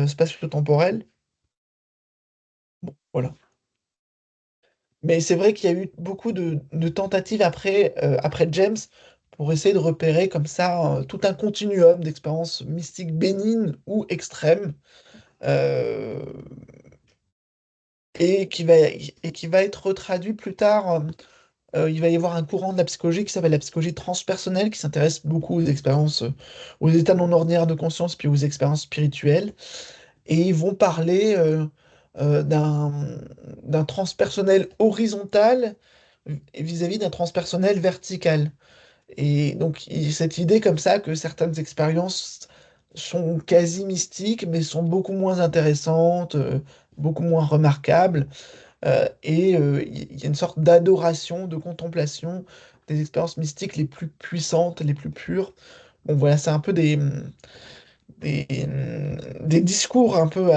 spatio-temporel. Bon, voilà. Mais c'est vrai qu'il y a eu beaucoup de tentatives après James pour essayer de repérer comme ça tout un continuum d'expériences mystiques bénignes ou extrêmes euh, et qui va être retraduit plus tard. Il va y avoir un courant de la psychologie qui s'appelle la psychologie transpersonnelle qui s'intéresse beaucoup aux expériences, aux états non ordinaires de conscience puis aux expériences spirituelles. Et ils vont parler d'un transpersonnel horizontal vis-à-vis d'un transpersonnel vertical. Et donc, cette idée comme ça que certaines expériences sont quasi mystiques, mais sont beaucoup moins intéressantes, beaucoup moins remarquables. Et il y a une sorte d'adoration, de contemplation des expériences mystiques les plus puissantes, les plus pures. Bon, voilà, c'est un peu des discours un peu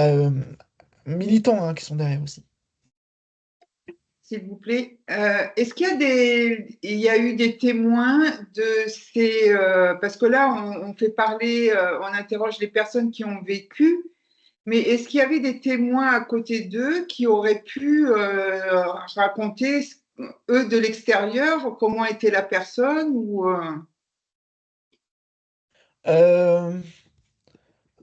militants hein, qui sont derrière aussi. S'il vous plaît. Est-ce il y a eu des témoins de ces, parce que là, on fait parler, on interroge les personnes qui ont vécu, mais est-ce qu'il y avait des témoins à côté d'eux qui auraient pu raconter, eux, de l'extérieur, comment était la personne ou, Euh,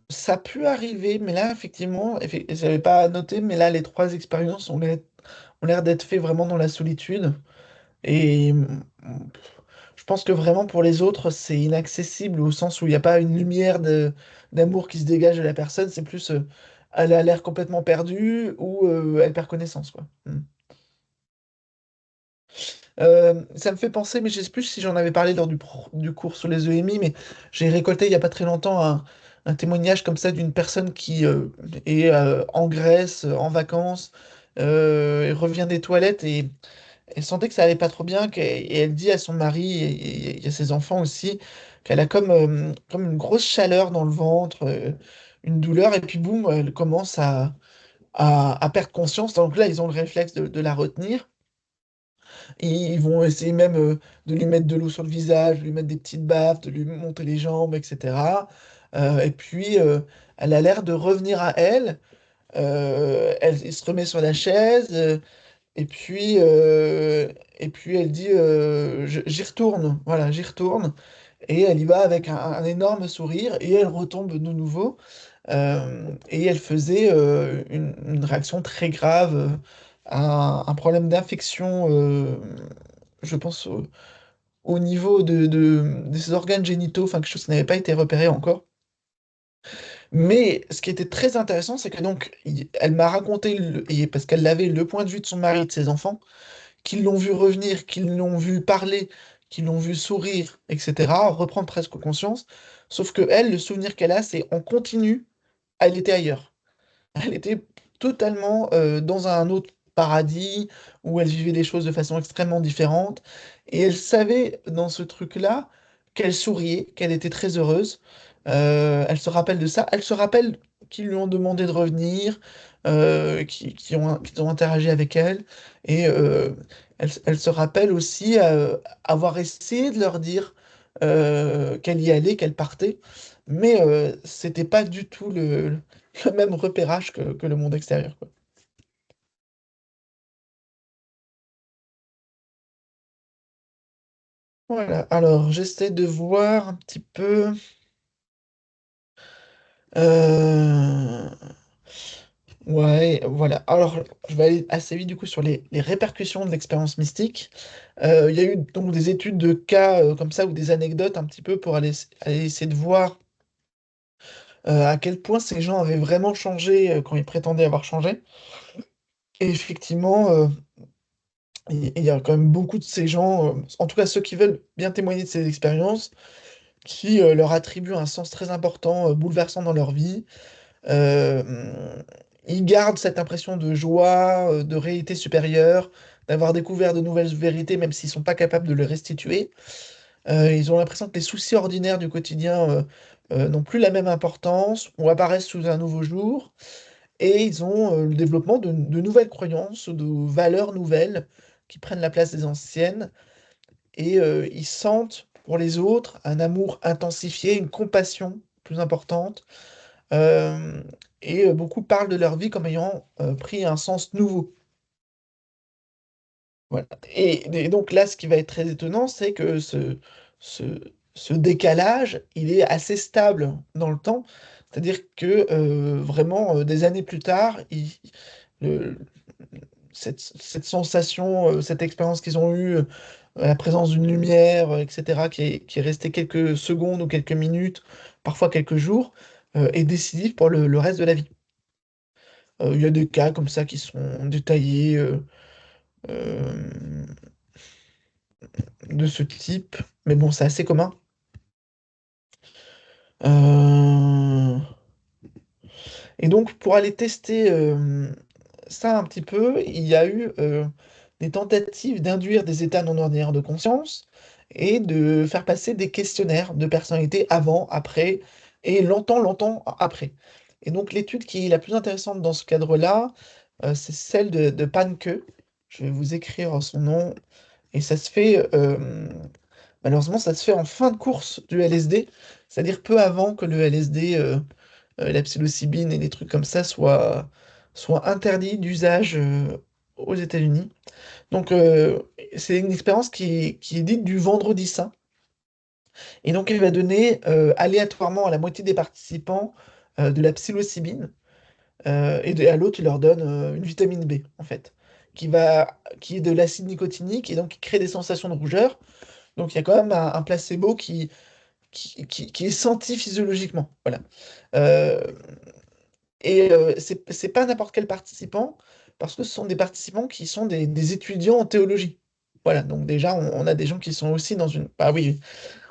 Ça a pu arriver, mais là, effectivement, je n'avais pas noté, mais là, les trois expériences ont l'air d'être faites vraiment dans la solitude. Et je pense que vraiment pour les autres, c'est inaccessible au sens où il n'y a pas une lumière d'amour qui se dégage de la personne, c'est plus elle a l'air complètement perdue ou elle perd connaissance, quoi. Ça me fait penser, mais je sais plus si j'en avais parlé lors du cours sur les EMI, mais j'ai récolté il n'y a pas très longtemps un témoignage comme ça d'une personne qui est en Grèce, en vacances, et revient des toilettes et elle sentait que ça allait pas trop bien, et elle dit à son mari et à ses enfants aussi qu'elle a comme une grosse chaleur dans le ventre, une douleur, et puis boum, elle commence à perdre conscience. Donc là, ils ont le réflexe de la retenir. Ils vont essayer même de lui mettre de l'eau sur le visage, de lui mettre des petites baffes, de lui monter les jambes, etc. Et puis, elle a l'air de revenir à elle. Elle se remet sur la chaise. Et puis, euh, et puis elle dit j'y retourne, voilà, j'y retourne. Et elle y va avec un énorme sourire et elle retombe de nouveau. Et elle faisait une réaction très grave à un problème d'infection, je pense, au niveau de ses organes génitaux, enfin quelque chose qui n'avait pas été repéré encore. Mais ce qui était très intéressant, c'est que donc, elle m'a raconté, parce qu'elle avait le point de vue de son mari et de ses enfants, qu'ils l'ont vu revenir, qu'ils l'ont vu parler, qu'ils l'ont vu sourire, etc., reprendre presque conscience. Sauf que elle, le souvenir qu'elle a, c'est en continu, elle était ailleurs. Elle était totalement dans un autre paradis où elle vivait les choses de façon extrêmement différente. Et elle savait dans ce truc-là qu'elle souriait, qu'elle était très heureuse. Elle se rappelle de ça. Elle se rappelle qu'ils lui ont demandé de revenir, qu'ils ont interagi avec elle. Et elle se rappelle aussi avoir essayé de leur dire qu'elle y allait, qu'elle partait. Mais c'était pas du tout le même repérage que le monde extérieur, quoi. Voilà, alors j'essaie de voir un petit peu. euh, Ouais, voilà. Alors, je vais aller assez vite du coup sur les répercussions de l'expérience mystique. Il y a eu donc des études de cas comme ça ou des anecdotes un petit peu pour aller essayer de voir à quel point ces gens avaient vraiment changé quand ils prétendaient avoir changé. Et effectivement, il y a quand même beaucoup de ces gens, en tout cas ceux qui veulent bien témoigner de ces expériences, qui leur attribuent un sens très important, bouleversant dans leur vie. Euh, Ils gardent cette impression de joie, de réalité supérieure, d'avoir découvert de nouvelles vérités, même s'ils sont pas capables de les restituer. Ils ont l'impression que les soucis ordinaires du quotidien n'ont plus la même importance ou apparaissent sous un nouveau jour. Et ils ont le développement de nouvelles croyances, de valeurs nouvelles qui prennent la place des anciennes. Et ils sentent pour les autres un amour intensifié, une compassion plus importante. Euh, et beaucoup parlent de leur vie comme ayant pris un sens nouveau. Voilà. Et donc là, ce qui va être très étonnant, c'est que ce, ce décalage, il est assez stable dans le temps. C'est-à-dire que vraiment, des années plus tard, le- cette sensation, cette expérience qu'ils ont eue, la présence d'une lumière, etc., qui est restée quelques secondes ou quelques minutes, parfois quelques jours, est décisive pour le reste de la vie. Il y a des cas comme ça qui sont détaillés euh, de ce type, mais bon, c'est assez commun. Euh, Et donc, pour aller tester ça un petit peu, il y a eu des tentatives d'induire des états non ordinaires de conscience et de faire passer des questionnaires de personnalité avant, après et longtemps, longtemps après. Et donc, l'étude qui est la plus intéressante dans ce cadre-là, c'est celle de Panke. Je vais vous écrire son nom. Et ça se fait, malheureusement, ça se fait en fin de course du LSD, c'est-à-dire peu avant que le LSD, la psilocybine et des trucs comme ça soient interdits d'usage aux États-Unis. Donc, c'est une expérience qui est dite du vendredi saint. Et donc, elle va donner aléatoirement à la moitié des participants de la psilocybine, à l'autre, il leur donne une vitamine B, en fait, qui est de l'acide nicotinique et donc qui crée des sensations de rougeur. Donc, il y a quand même un placebo qui est senti physiologiquement. Voilà. Euh, c'est pas n'importe quel participant, parce que ce sont des participants qui sont des étudiants en théologie. Voilà, donc déjà, on a des gens qui sont aussi dans une... Ah oui,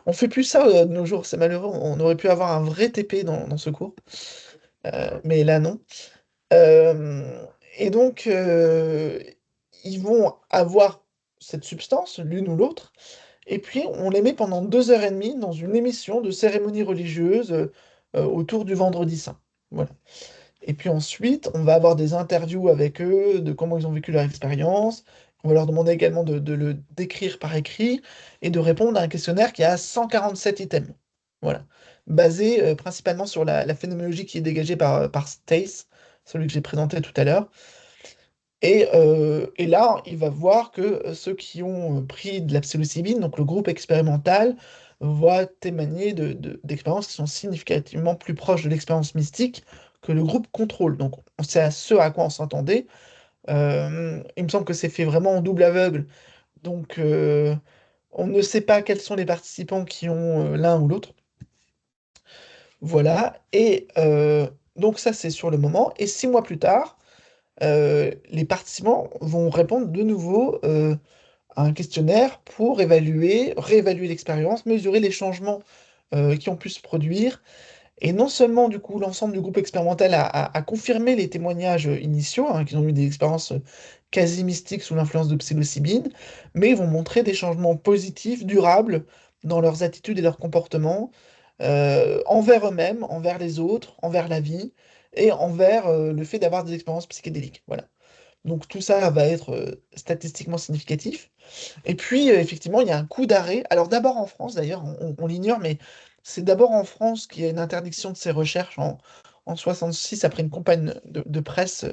on fait plus ça de nos jours, c'est malheureux, on aurait pu avoir un vrai TP dans ce cours, mais là non. Euh, et donc, ils vont avoir cette substance, l'une ou l'autre, et puis on les met pendant 2 heures et demie dans une émission de cérémonie religieuse autour du Vendredi Saint. Voilà. Et puis ensuite, on va avoir des interviews avec eux, de comment ils ont vécu leur expérience. On va leur demander également de le décrire par écrit et de répondre à un questionnaire qui a 147 items. Voilà. Basé principalement sur la phénoménologie qui est dégagée par Stace, celui que j'ai présenté tout à l'heure. Et là, il va voir que ceux qui ont pris de la psilocybine, donc le groupe expérimental, va témoigner d'expériences qui sont significativement plus proches de l'expérience mystique que le groupe contrôle. Donc, c'est à ce à quoi on s'entendait. Il me semble que c'est fait vraiment en double aveugle. Donc, on ne sait pas quels sont les participants qui ont l'un ou l'autre. Voilà. Et donc, ça, c'est sur le moment. Et 6 mois plus tard, les participants vont répondre de nouveau à un questionnaire pour réévaluer l'expérience, mesurer les changements qui ont pu se produire. Et non seulement, du coup, l'ensemble du groupe expérimental a confirmé les témoignages initiaux, hein, qu'ils ont eu des expériences quasi mystiques sous l'influence de psilocybine, mais ils vont montrer des changements positifs, durables, dans leurs attitudes et leurs comportements, envers eux-mêmes, envers les autres, envers la vie, et envers le fait d'avoir des expériences psychédéliques. Voilà. Donc tout ça va être statistiquement significatif. Et puis, effectivement, il y a un coup d'arrêt. Alors d'abord en France, d'ailleurs, on l'ignore, mais c'est d'abord en France qu'il y a une interdiction de ces recherches en 66 après une campagne de presse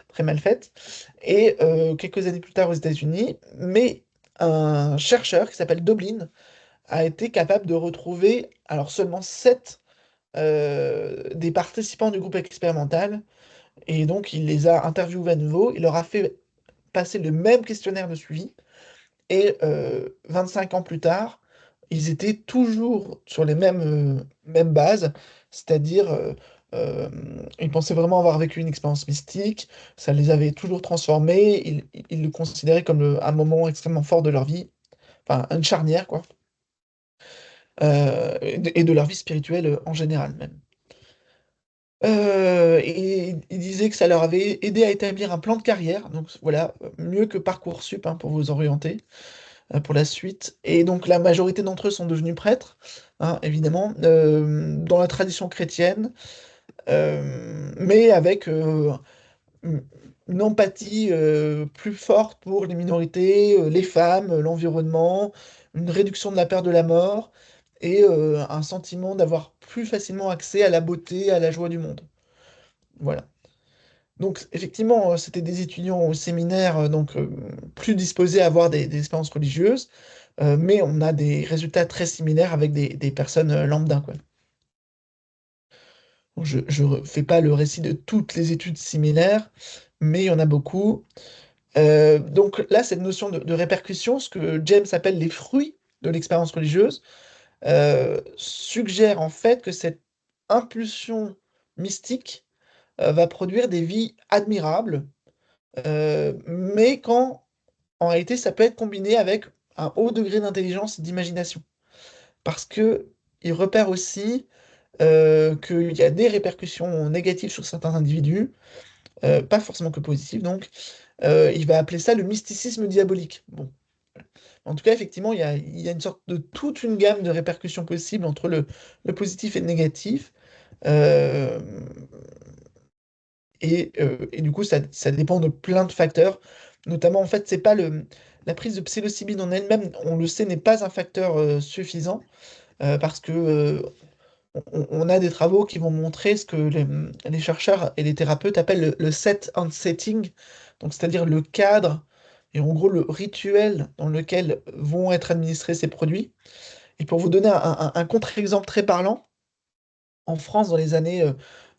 très mal faite. Et quelques années plus tard aux États-Unis, mais un chercheur qui s'appelle Doblin a été capable de retrouver alors seulement 7 des participants du groupe expérimental. Et donc, il les a interviewés à nouveau, il leur a fait passer le même questionnaire de suivi. Et 25 ans plus tard, ils étaient toujours sur les mêmes bases, c'est-à-dire euh, ils pensaient vraiment avoir vécu une expérience mystique, ça les avait toujours transformés, ils le considéraient comme un moment extrêmement fort de leur vie, enfin une charnière, quoi, et de leur vie spirituelle en général même. Et ils disaient que ça leur avait aidé à établir un plan de carrière, donc voilà, mieux que Parcoursup hein, pour vous orienter. Pour la suite. Et donc la majorité d'entre eux sont devenus prêtres, hein, évidemment, dans la tradition chrétienne, mais avec une une empathie plus forte pour les minorités, les femmes, l'environnement, une réduction de la peur de la mort et un sentiment d'avoir plus facilement accès à la beauté, à la joie du monde. Voilà. Donc, effectivement, c'était des étudiants au séminaire, donc plus disposés à avoir des expériences religieuses, mais on a des résultats très similaires avec des personnes lambda, quoi. Donc, je ne fais pas le récit de toutes les études similaires, mais il y en a beaucoup. Donc là, cette notion de répercussion, ce que James appelle les fruits de l'expérience religieuse, suggère en fait que cette impulsion mystique va produire des vies admirables, mais quand en réalité ça peut être combiné avec un haut degré d'intelligence et d'imagination. Parce que il repère aussi qu'il y a des répercussions négatives sur certains individus, pas forcément que positives donc. Il va appeler ça le mysticisme diabolique. Bon. En tout cas, effectivement, il y a une sorte de toute une gamme de répercussions possibles entre le positif et le négatif. Euh, et du coup, ça dépend de plein de facteurs. Notamment, en fait, c'est pas la prise de psilocybine en elle-même, on le sait, n'est pas un facteur suffisant parce que on a des travaux qui vont montrer ce que les chercheurs et les thérapeutes appellent le set and setting, donc c'est-à-dire le cadre et en gros le rituel dans lequel vont être administrés ces produits. Et pour vous donner un contre-exemple très parlant, en France dans les années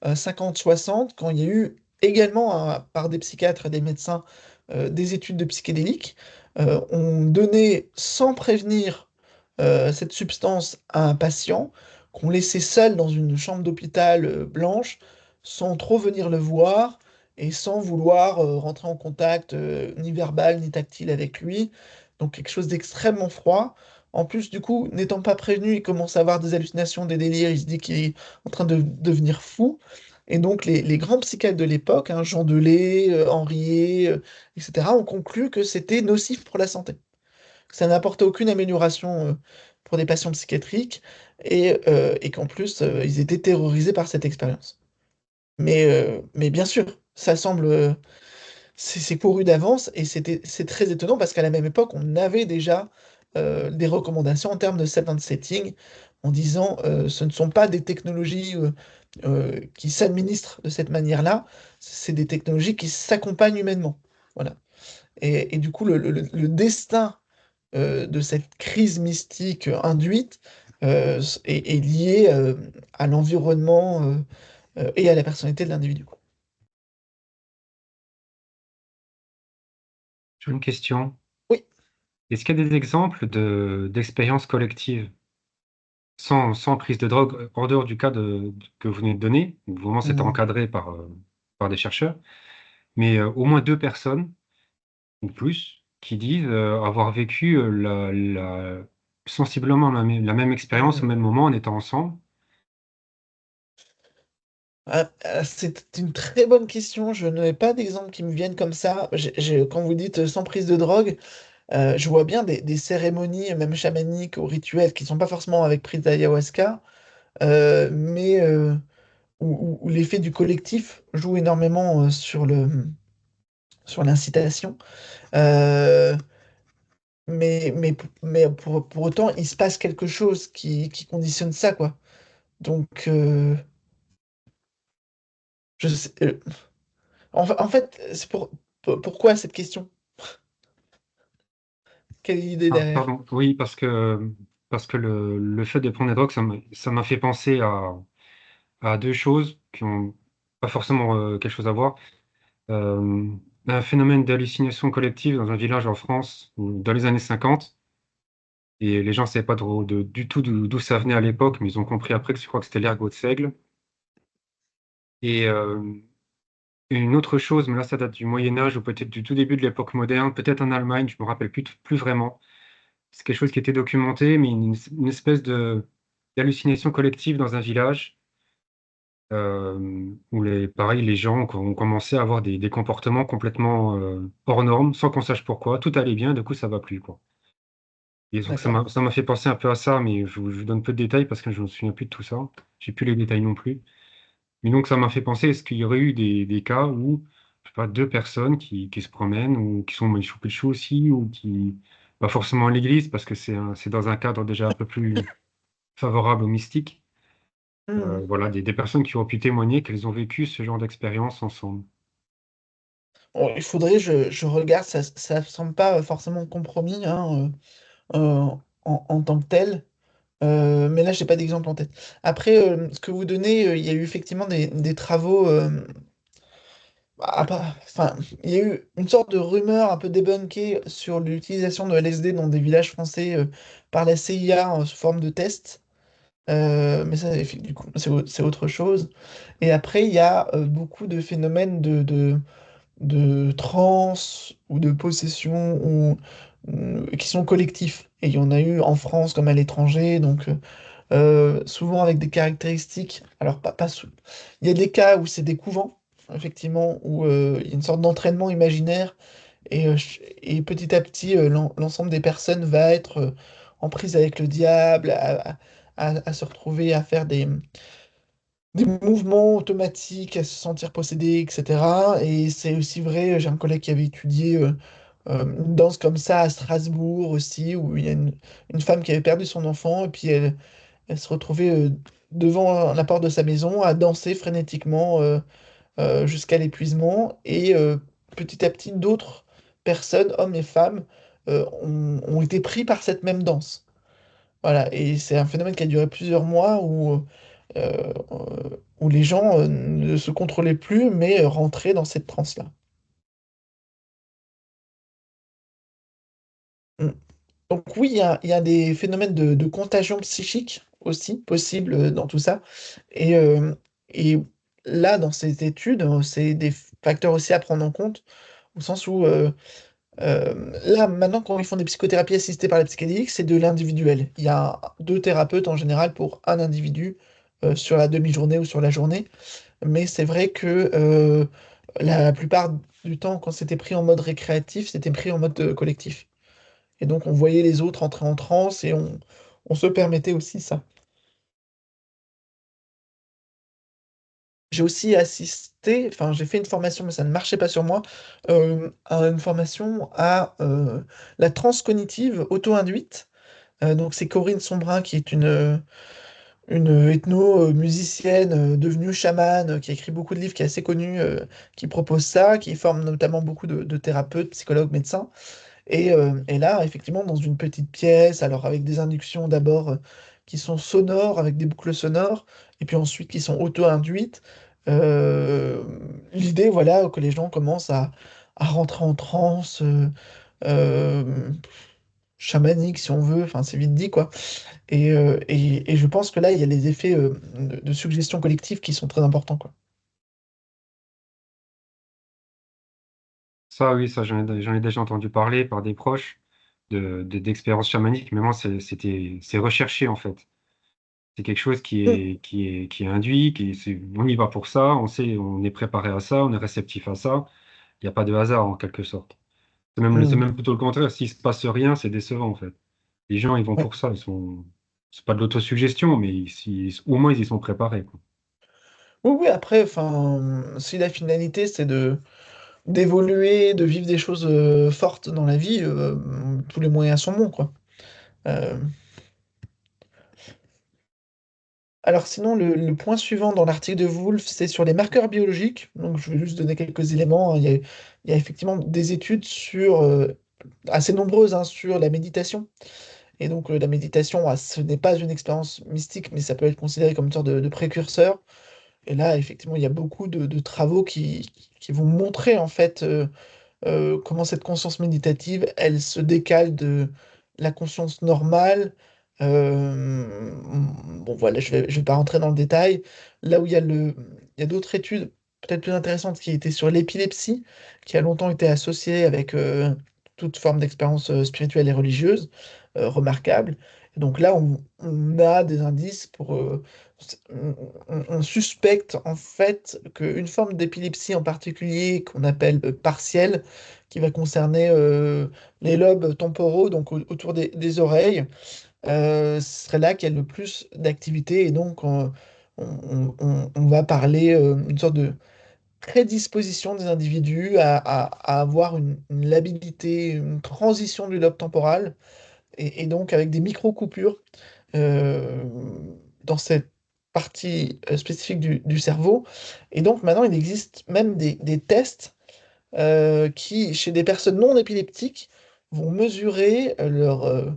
50-60, quand il y a eu également par des psychiatres et des médecins des études de psychédéliques, on donnait sans prévenir cette substance à un patient qu'on laissait seul dans une chambre d'hôpital blanche sans trop venir le voir et sans vouloir rentrer en contact ni verbal ni tactile avec lui. Donc quelque chose d'extrêmement froid. En plus, du coup, n'étant pas prévenu, il commence à avoir des hallucinations, des délires, il se dit qu'il est en train de devenir fou. Et donc les grands psychiatres de l'époque, hein, Jean Delay, Henriet, etc., ont conclu que c'était nocif pour la santé. Que ça n'apportait aucune amélioration pour des patients psychiatriques et qu'en plus, ils étaient terrorisés par cette expérience. Mais bien sûr, ça semble, c'est couru d'avance et c'est très étonnant parce qu'à la même époque, on avait déjà des recommandations en termes de servant setting en disant ce ne sont pas des technologies qui s'administrent de cette manière-là, c'est des technologies qui s'accompagnent humainement. Voilà. Et du coup, le destin de cette crise mystique induite est lié à l'environnement et à la personnalité de l'individu. J'ai une question. Oui. Est-ce qu'il y a des exemples d'expériences collectives sans prise de drogue, hors dehors du cas que vous venez de donner, où vraiment c'était Hmm. encadré par des chercheurs, mais au moins deux personnes ou plus qui disent avoir vécu sensiblement la même expérience au même moment en étant ensemble? C'est une très bonne question. Je n'ai pas d'exemple qui me viennent comme ça. Quand vous dites sans prise de drogue, je vois bien des cérémonies, même chamaniques ou rituels, qui sont pas forcément avec prise d'ayahuasca, mais où l'effet du collectif joue énormément sur l'incitation. Euh, mais pour autant, il se passe quelque chose qui conditionne ça, quoi. Donc, je sais, en fait, pourquoi cette question? Quelle est l'idée Ah, derrière? pardon, oui, parce que le fait de prendre des drogues, ça m'a fait penser à deux choses qui ont pas forcément quelque chose à voir. Euh, un phénomène d'hallucination collective dans un village en France dans les années 50. Et les gens ne savaient pas du tout d'où ça venait à l'époque, mais ils ont compris après que je crois que c'était l'ergot de seigle. Et une autre chose, mais là ça date du Moyen Âge ou peut-être du tout début de l'époque moderne, peut-être en Allemagne, je me rappelle plus vraiment. C'est quelque chose qui était documenté, mais une espèce de d'hallucination collective dans un village où pareil, les gens ont commencé à avoir des comportements complètement hors normes, sans qu'on sache pourquoi. Tout allait bien, du coup ça va plus, quoi. Et donc ça D'accord. m'a fait penser un peu à ça, mais je vous donne peu de détails parce que je ne me souviens plus de tout ça. J'ai plus les détails non plus. Mais donc ça m'a fait penser, est-ce qu'il y aurait eu des cas où, je sais pas, deux personnes qui se promènent ou qui sont chou aussi, ou qui, pas forcément à l'église, parce que c'est dans un cadre déjà un peu plus favorable au mystique. Hmm. Voilà, des personnes qui ont pu témoigner qu'elles ont vécu ce genre d'expérience ensemble. Bon, il faudrait, je regarde, ça ne semble pas forcément compromis hein, en tant que tel. Mais là, j'ai pas d'exemple en tête. Après, ce que vous donnez, il y a eu effectivement des travaux. Enfin, il y a eu une sorte de rumeur un peu débunkée sur l'utilisation de LSD dans des villages français par la CIA sous forme de test. Mais ça, du coup, c'est autre chose. Et après, il y a beaucoup de phénomènes de transe ou de possession qui sont collectifs. Et il y en a eu en France comme à l'étranger, donc souvent avec des caractéristiques. Alors, il y a des cas où c'est des couvents, effectivement, où il y a une sorte d'entraînement imaginaire et petit à petit, l'ensemble des personnes va être en prise avec le diable, à se retrouver à faire des mouvements automatiques, à se sentir possédé, etc. Et c'est aussi vrai, j'ai un collègue qui avait étudié une danse comme ça à Strasbourg aussi, où il y a une femme qui avait perdu son enfant, et puis elle se retrouvait devant la porte de sa maison à danser frénétiquement jusqu'à l'épuisement. Et petit à petit, d'autres personnes, hommes et femmes, ont été pris par cette même danse. Voilà, et c'est un phénomène qui a duré plusieurs mois où les gens ne se contrôlaient plus, mais rentraient dans cette transe-là. Mm. Donc oui, il y a des phénomènes de contagion psychique aussi possibles dans tout ça. Et, euh, et là, dans ces études, c'est des facteurs aussi à prendre en compte, au sens où là, maintenant, quand ils font des psychothérapies assistées par la psychédélique, c'est de l'individuel. Il y a deux thérapeutes en général pour un individu sur la demi-journée ou sur la journée. Mais c'est vrai que la plupart du temps, quand c'était pris en mode récréatif, c'était pris en mode collectif. Et donc, on voyait les autres entrer en transe et on se permettait aussi ça. j'ai aussi assisté, enfin j'ai fait une formation, mais ça ne marchait pas sur moi, à une formation à la transcognitive auto-induite. Donc c'est Corinne Sombrin qui est une ethno-musicienne devenue chamane, qui a écrit beaucoup de livres, qui est assez connue, qui propose ça, qui forme notamment beaucoup de thérapeutes, psychologues, médecins. Et là, effectivement, dans une petite pièce, alors avec des inductions d'abord qui sont sonores, avec des boucles sonores, et puis ensuite qui sont auto-induites, euh, l'idée, voilà, que les gens commencent à rentrer en transe euh, chamanique, si on veut, enfin, c'est vite dit, quoi. Et je pense que là, il y a les effets de suggestion collective qui sont très importants, quoi. Ça, oui, ça, j'en ai déjà entendu parler par des proches d'expériences chamaniques, mais moi, c'est recherché, en fait. C'est quelque chose Mm. qui est induit, on y va pour ça, on sait, on est préparé à ça, on est réceptif à ça. Il n'y a pas de hasard, en quelque sorte. C'est Mm. même plutôt le contraire. S'il se passe rien, c'est décevant, en fait. Les gens, ils vont Ouais. pour ça. C'est pas de l'autosuggestion, mais au moins, ils y sont préparés, quoi. Oui, oui, après, enfin, si la finalité, c'est de d'évoluer, de vivre des choses fortes dans la vie, tous les moyens sont bons, quoi. Euh, alors sinon, le point suivant dans l'article de Woolf, c'est sur les marqueurs biologiques. Donc je vais juste donner quelques éléments, hein. Il y a effectivement des études assez nombreuses, hein, sur la méditation. Et donc la méditation, ce n'est pas une expérience mystique, mais ça peut être considéré comme une sorte de précurseur. Et là, effectivement, il y a beaucoup de travaux qui vont montrer en fait comment cette conscience méditative, elle se décale de la conscience normale. Bon, voilà, je vais pas rentrer dans le détail. Là où il y a d'autres études, peut-être plus intéressantes, qui étaient sur l'épilepsie, qui a longtemps été associée avec toute forme d'expérience spirituelle et religieuse, remarquable. Et donc là, on a des indices on suspecte en fait qu'une forme d'épilepsie en particulier, qu'on appelle partielle, qui va concerner les lobes temporaux, donc autour des oreilles, ce serait là qu'il y a le plus d'activité, et donc on va parler une sorte de prédisposition des individus à avoir une labilité, une transition du lobe temporal, et donc avec des micro-coupures euh, dans cette partie spécifique du cerveau. Et donc maintenant, il existe même des tests qui, chez des personnes non épileptiques, vont mesurer leur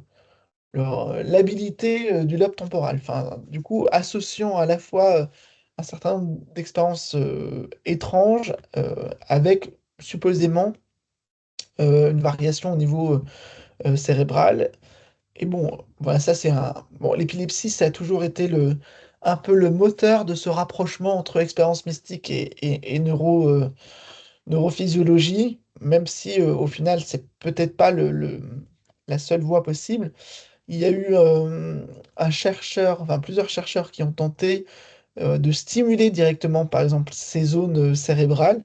labilité du lobe temporal. Enfin, du coup, associant à la fois un certain nombre d'expériences étranges avec supposément une variation au niveau cérébral. Et bon, voilà, ça c'est un. Bon, l'épilepsie, ça a toujours été un peu le moteur de ce rapprochement entre expérience mystique et neurophysiologie, même si au final, c'est peut-être pas la seule voie possible. Il y a eu un chercheur, enfin plusieurs chercheurs qui ont tenté de stimuler directement, par exemple, ces zones cérébrales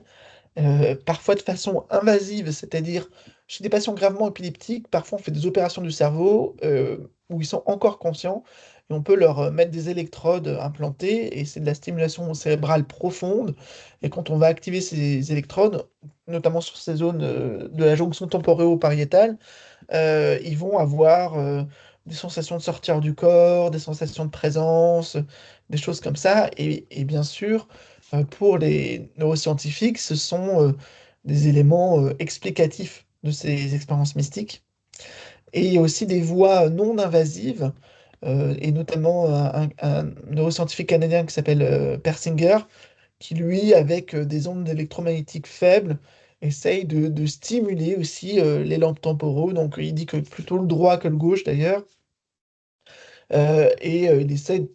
parfois de façon invasive, c'est-à-dire chez des patients gravement épileptiques, parfois on fait des opérations du cerveau où ils sont encore conscients et on peut leur mettre des électrodes implantées et c'est de la stimulation cérébrale profonde. Et quand on va activer ces électrodes, notamment sur ces zones de la jonction temporéo-pariétale, ils vont avoir des sensations de sortir du corps, des sensations de présence, des choses comme ça. Et bien sûr, pour les neuroscientifiques, ce sont des éléments explicatifs de ces expériences mystiques. Et il y a aussi des voies non invasives, et notamment un neuroscientifique canadien qui s'appelle Persinger, qui lui, avec des ondes électromagnétiques faibles, essaye de stimuler aussi les lampes temporaux. Donc il dit que plutôt le droit que le gauche d'ailleurs. Il essaie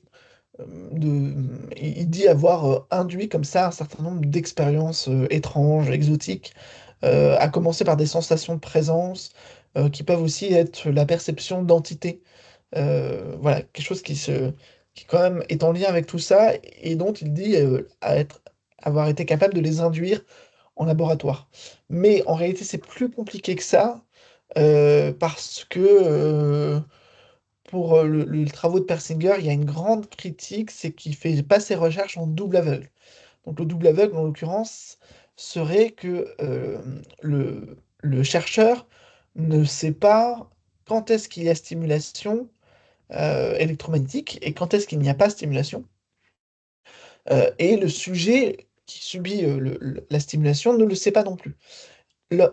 il dit avoir induit comme ça un certain nombre d'expériences étranges, exotiques, à commencer par des sensations de présence, qui peuvent aussi être la perception d'entités. Voilà, quelque chose qui quand même est en lien avec tout ça et dont il dit avoir été capable de les induire en laboratoire. Mais en réalité, c'est plus compliqué que ça, parce que pour les travaux de Persinger, il y a une grande critique, c'est qu'il fait pas ses recherches en double aveugle. Donc le double aveugle, en l'occurrence, serait que le chercheur ne sait pas quand est-ce qu'il y a stimulation électromagnétique et quand est-ce qu'il n'y a pas stimulation. Et le sujet qui subit la stimulation ne le sait pas non plus.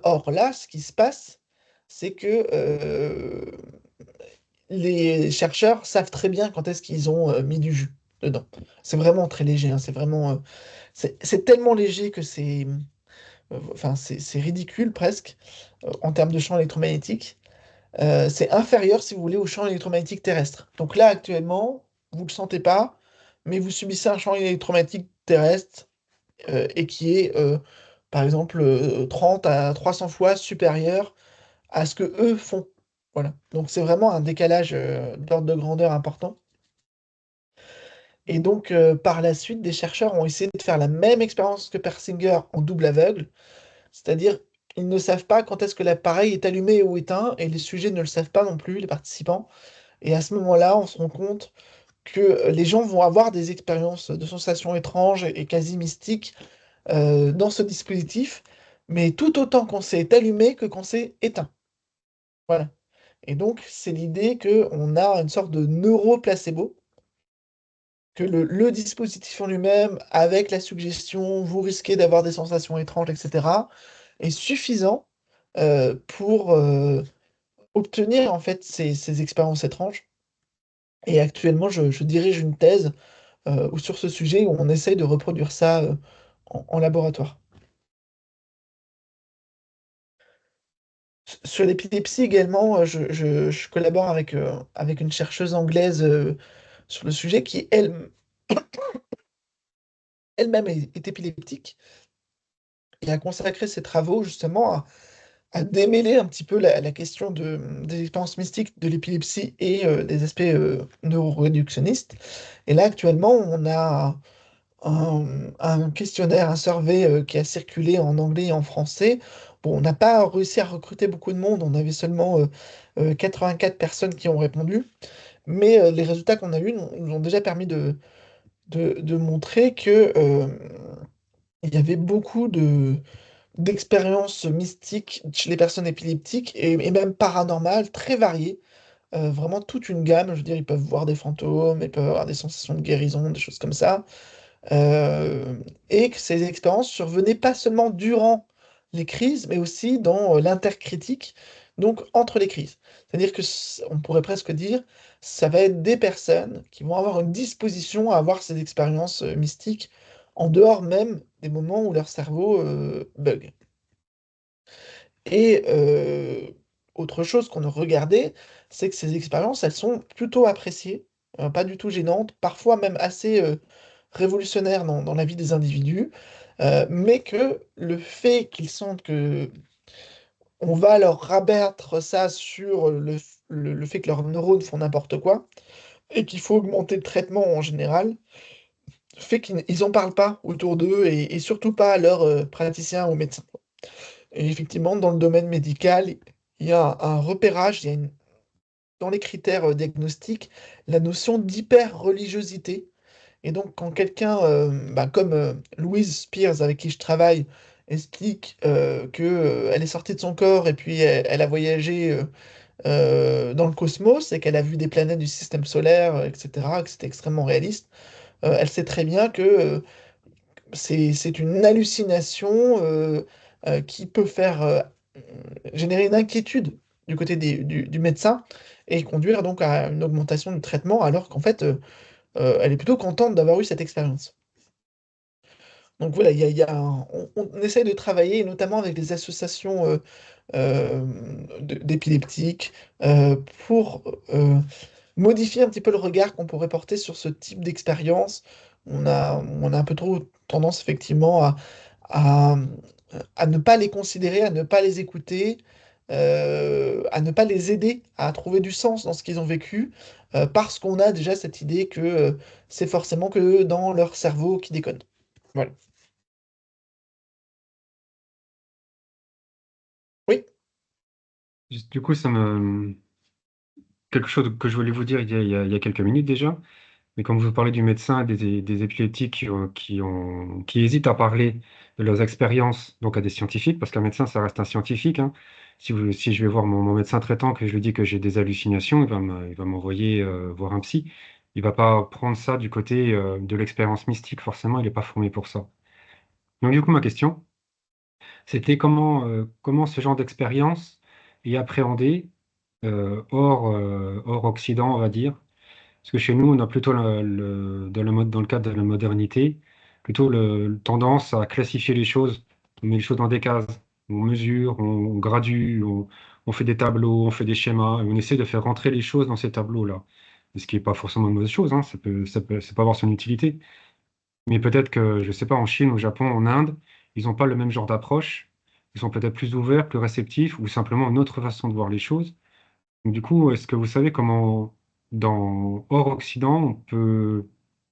Or là, ce qui se passe, c'est que les chercheurs savent très bien quand est-ce qu'ils ont mis du jus dedans. C'est vraiment très léger, hein, c'est vraiment, c'est tellement léger que enfin, c'est ridicule presque en termes de champ électromagnétique. C'est inférieur, si vous voulez, au champ électromagnétique terrestre. Donc là, actuellement, vous ne le sentez pas, mais vous subissez un champ électromagnétique terrestre et qui est, par exemple, 30 à 300 fois supérieur à ce que eux font. Voilà. Donc c'est vraiment un décalage d'ordre de grandeur important. Et donc, par la suite, des chercheurs ont essayé de faire la même expérience que Persinger en double aveugle, c'est-à-dire ils ne savent pas quand est-ce que l'appareil est allumé ou éteint, et les sujets ne le savent pas non plus, les participants. Et à ce moment-là, on se rend compte que les gens vont avoir des expériences de sensations étranges et quasi mystiques dans ce dispositif, mais tout autant qu'on s'est allumé que qu'on s'est éteint. Voilà. Et donc, c'est l'idée qu'on a une sorte de neuroplacebo, que le dispositif en lui-même, avec la suggestion, vous risquez d'avoir des sensations étranges, etc., est suffisant pour obtenir en fait ces expériences étranges. Et actuellement, je dirige une thèse sur ce sujet où on essaye de reproduire ça en laboratoire. Sur l'épilepsie également, je collabore avec une chercheuse anglaise sur le sujet qui, elle-même est épileptique et a consacré ses travaux justement à démêler un petit peu la question des expériences mystiques de l'épilepsie et des aspects neuroréductionnistes. Et là, actuellement, on a un questionnaire, un survey qui a circulé en anglais et en français. Bon, on n'a pas réussi à recruter beaucoup de monde, on avait seulement 84 personnes qui ont répondu, mais les résultats qu'on a eus nous ont déjà permis de montrer que il y avait beaucoup d'expériences mystiques chez les personnes épileptiques et même paranormales, très variées. Vraiment toute une gamme, je veux dire, ils peuvent voir des fantômes, ils peuvent avoir des sensations de guérison, des choses comme ça. Et que ces expériences survenaient pas seulement durant les crises, mais aussi dans l'intercritique, donc entre les crises. C'est-à-dire que on pourrait presque dire, ça va être des personnes qui vont avoir une disposition à avoir ces expériences mystiques en dehors même des moments où leur cerveau bug. Et autre chose qu'on a regardé, c'est que ces expériences, elles sont plutôt appréciées, pas du tout gênantes, parfois même assez révolutionnaires dans la vie des individus, mais que le fait qu'ils sentent que on va leur rabattre ça sur le fait que leurs neurones font n'importe quoi, et qu'il faut augmenter le traitement en général, fait qu'ils n'en parlent pas autour d'eux, et surtout pas à leurs praticiens ou médecins. Et effectivement, dans le domaine médical, il y a un repérage, dans les critères diagnostiques, la notion d'hyper-religiosité. Et donc, quand quelqu'un, bah, comme Louise Spears, avec qui je travaille, explique qu'elle est sortie de son corps et puis elle a voyagé dans le cosmos et qu'elle a vu des planètes du système solaire, etc., que c'était extrêmement réaliste, elle sait très bien que c'est une hallucination qui peut faire générer une inquiétude du côté du médecin et conduire donc à une augmentation du traitement alors qu'en fait, elle est plutôt contente d'avoir eu cette expérience. Donc voilà, on essaie de travailler notamment avec des associations euh, d'épileptiques pour modifier un petit peu le regard qu'on pourrait porter sur ce type d'expérience. On a un peu trop tendance effectivement à, à ne pas les considérer, à ne pas les écouter, à ne pas les aider à trouver du sens dans ce qu'ils ont vécu, parce qu'on a déjà cette idée que c'est forcément que dans leur cerveau qui déconne. Voilà. Oui, Du coup, quelque chose que je voulais vous dire il y a quelques minutes déjà. Mais comme vous parlez du médecin et des épileptiques qui hésitent à parler de leurs expériences donc à des scientifiques, parce qu'un médecin, ça reste un scientifique, hein. Si je vais voir mon médecin traitant, que je lui dis que j'ai des hallucinations, il va m'envoyer voir un psy. Il va pas prendre ça du côté de l'expérience mystique, forcément, il n'est pas formé pour ça. Donc du coup, ma question, c'était comment ce genre d'expérience est appréhendé hors Occident, on va dire. Parce que chez nous, on a plutôt, dans le cadre de la modernité, plutôt tendance à classifier les choses. On met les choses dans des cases. On mesure, on gradue, on fait des tableaux, on fait des schémas, et on essaie de faire rentrer les choses dans ces tableaux-là. Ce qui n'est pas forcément une mauvaise chose, hein, ça peut avoir son utilité. Mais peut-être que, je ne sais pas, en Chine, au Japon, en Inde, ils n'ont pas le même genre d'approche. Ils sont peut-être plus ouverts, plus réceptifs, ou simplement une autre façon de voir les choses. Donc, du coup, est-ce que vous savez comment, hors Occident, on peut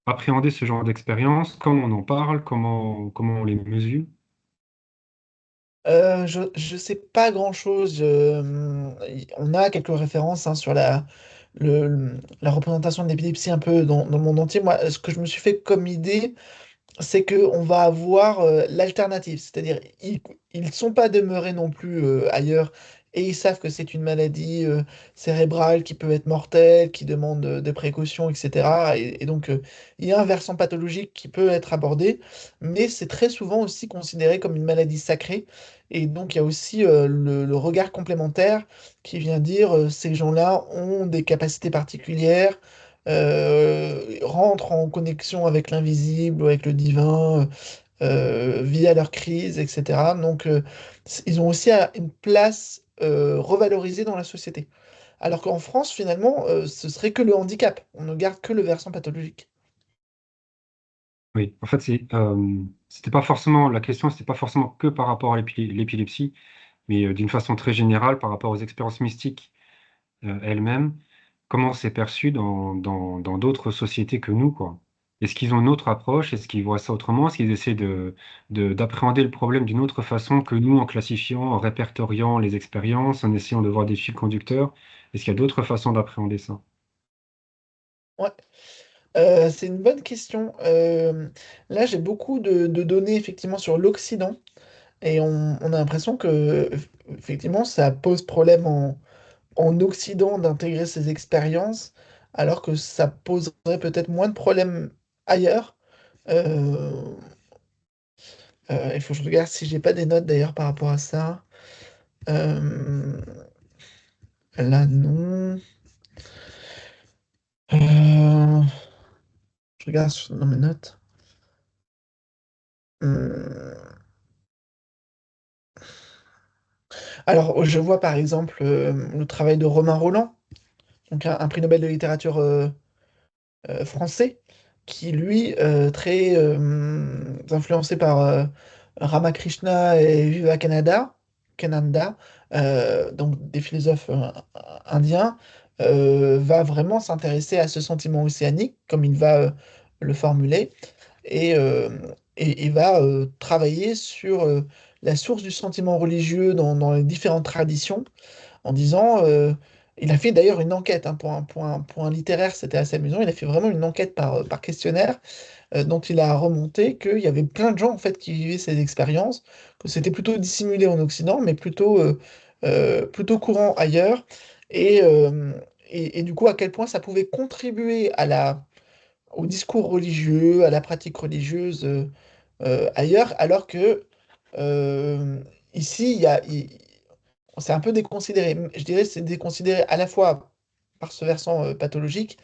appréhender ce genre d'expérience, comment on en parle, comment on les mesure? Je sais pas grand-chose. On a quelques références hein, sur la représentation de l'épilepsie un peu dans le monde entier. Moi, ce que je me suis fait comme idée, c'est qu'on va avoir l'alternative, c'est-à-dire ils ne sont pas demeurés non plus ailleurs et ils savent que c'est une maladie cérébrale qui peut être mortelle, qui demande des précautions, etc. Et donc il y a un versant pathologique qui peut être abordé, mais c'est très souvent aussi considéré comme une maladie sacrée. Et donc il y a aussi le regard complémentaire qui vient dire ces gens-là ont des capacités particulières rentrent en connexion avec l'invisible ou avec le divin via leur crise, etc. Donc, ils ont aussi une place revalorisée dans la société. Alors qu'en France, finalement, ce serait que le handicap. On ne garde que le versant pathologique. Oui, en fait, c'était pas forcément, la question, c'était pas forcément que par rapport à l'épilepsie, mais d'une façon très générale par rapport aux expériences mystiques elles-mêmes, comment c'est perçu dans d'autres sociétés que nous, quoi. Est-ce qu'ils ont une autre approche? Est-ce qu'ils voient ça autrement? Est-ce qu'ils essaient d'appréhender le problème d'une autre façon que nous, en classifiant, en répertoriant les expériences, en essayant de voir des fils conducteurs? Est-ce qu'il y a d'autres façons d'appréhender ça? Ouais. C'est une bonne question. Là, j'ai beaucoup de données effectivement sur l'Occident et on a l'impression que effectivement ça pose problème en Occident d'intégrer ces expériences, alors que ça poserait peut-être moins de problèmes ailleurs. Euh, il faut que je regarde si j'ai pas des notes d'ailleurs par rapport à ça. Euh, Là, non. Euh, je regarde dans mes notes. Hum, Alors, je vois par exemple le travail de Romain Rolland, donc un prix Nobel de littérature français, qui lui, très influencé par Ramakrishna et Vivekananda, donc des philosophes indiens, va vraiment s'intéresser à ce sentiment océanique, comme il va le formuler, et, euh, et va travailler sur la source du sentiment religieux dans les différentes traditions en disant, il a fait d'ailleurs une enquête hein, pour un littéraire, c'était assez amusant, il a fait vraiment une enquête par questionnaire dont il a remonté qu'il y avait plein de gens en fait qui vivaient ces expériences, que c'était plutôt dissimulé en Occident, mais plutôt courant ailleurs, et, euh, et du coup à quel point ça pouvait contribuer au discours religieux, à la pratique religieuse ailleurs, alors que euh, ici, c'est un peu déconsidéré. Je dirais que c'est déconsidéré à la fois par ce versant pathologique,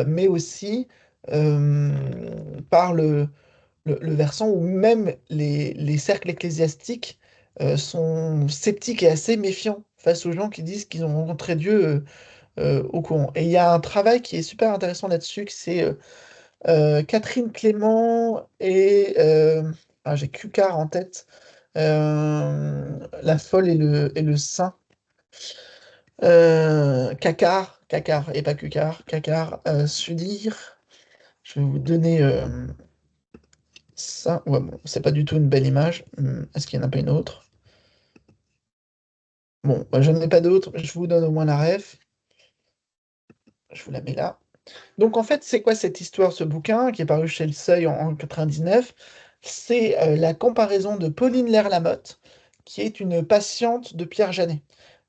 mais aussi par le versant où même les cercles ecclésiastiques sont sceptiques et assez méfiants face aux gens qui disent qu'ils ont rencontré Dieu au courant. Et il y a un travail qui est super intéressant là-dessus, que c'est Catherine Clément et j'ai Cucar en tête. La folle et le saint. Cacar, et pas Cucar, Cacar, Sudir. Je vais vous donner ça. Ouais, bon, c'est pas du tout une belle image. Est-ce qu'il n'y en a pas une autre? Bon, bah, je n'en ai pas d'autre. Je vous donne au moins la ref. Je vous la mets là. Donc en fait, c'est quoi cette histoire, ce bouquin qui est paru chez Le Seuil en 99? C'est la comparaison de Pauline Lerlamotte, qui est une patiente de Pierre Janet.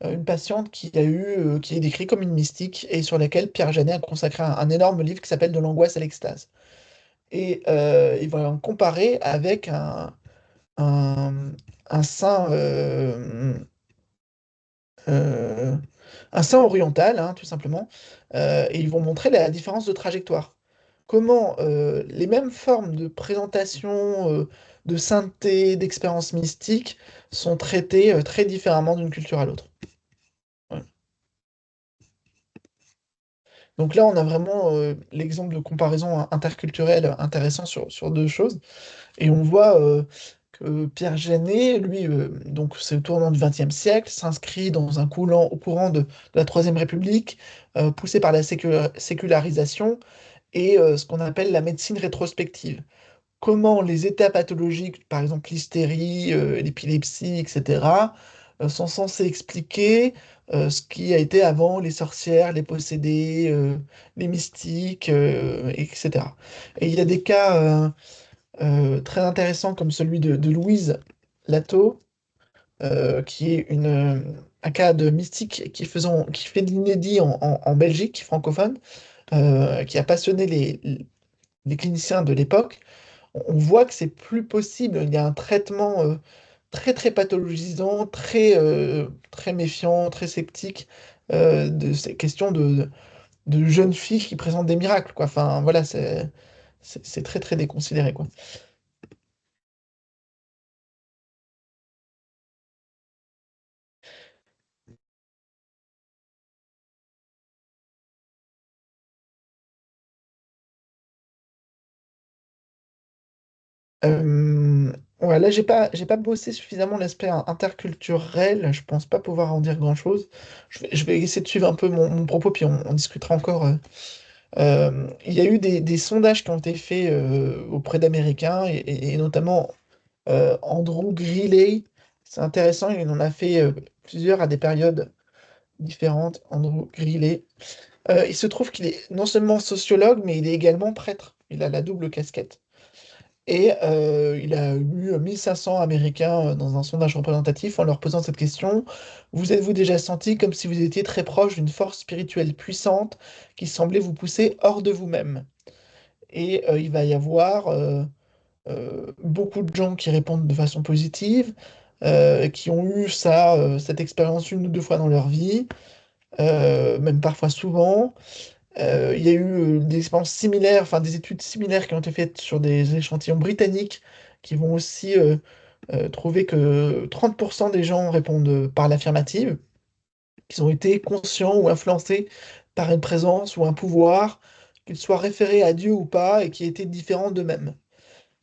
Une patiente qui est décrite comme une mystique et sur laquelle Pierre Janet a consacré un énorme livre qui s'appelle De l'angoisse à l'extase. Et il va en comparer avec un, un saint, euh, un saint oriental, hein, tout simplement, et ils vont montrer la différence de trajectoire. Comment les mêmes formes de présentation, de sainteté, d'expérience mystique sont traitées très différemment d'une culture à l'autre. Ouais. Donc là, on a vraiment l'exemple de comparaison interculturelle intéressant sur deux choses. Et on voit que Pierre Janet, lui, donc c'est au tournant du XXe siècle, s'inscrit dans un au courant de la Troisième République, poussé par la sécularisation et ce qu'on appelle la médecine rétrospective. Comment les états pathologiques, par exemple l'hystérie, l'épilepsie, etc., sont censés expliquer ce qui a été avant les sorcières, les possédés, les mystiques, etc. Et il y a des cas très intéressant comme celui de Louise Lato, qui est un cas de mystique qui fait de l'inédit en Belgique francophone, qui a passionné les cliniciens de l'époque. On voit que c'est plus possible. Il y a un traitement très très pathologisant, très méfiant, très sceptique de ces questions de jeunes filles qui présentent des miracles, quoi. Enfin, voilà, c'est très très déconsidéré, quoi. Ouais, là, j'ai pas bossé suffisamment l'aspect interculturel. Je pense pas pouvoir en dire grand-chose. Je vais essayer de suivre un peu mon propos, puis on discutera encore. Il y a eu des sondages qui ont été faits auprès d'Américains, et notamment Andrew Greeley. C'est intéressant, il en a fait plusieurs à des périodes différentes. Andrew Greeley. Il se trouve qu'il est non seulement sociologue, mais il est également prêtre. Il a la double casquette. Et il a eu 1500 Américains dans un sondage représentatif en leur posant cette question. Vous êtes-vous déjà senti comme si vous étiez très proche d'une force spirituelle puissante qui semblait vous pousser hors de vous-même? Et il va y avoir beaucoup de gens qui répondent de façon positive, qui ont eu cette expérience une ou deux fois dans leur vie, même parfois souvent. Il y a eu des expériences similaires, enfin des études similaires qui ont été faites sur des échantillons britanniques qui vont aussi trouver que 30% des gens répondent par l'affirmative, qu'ils ont été conscients ou influencés par une présence ou un pouvoir, qu'ils soient référés à Dieu ou pas, et qui étaient différents d'eux-mêmes.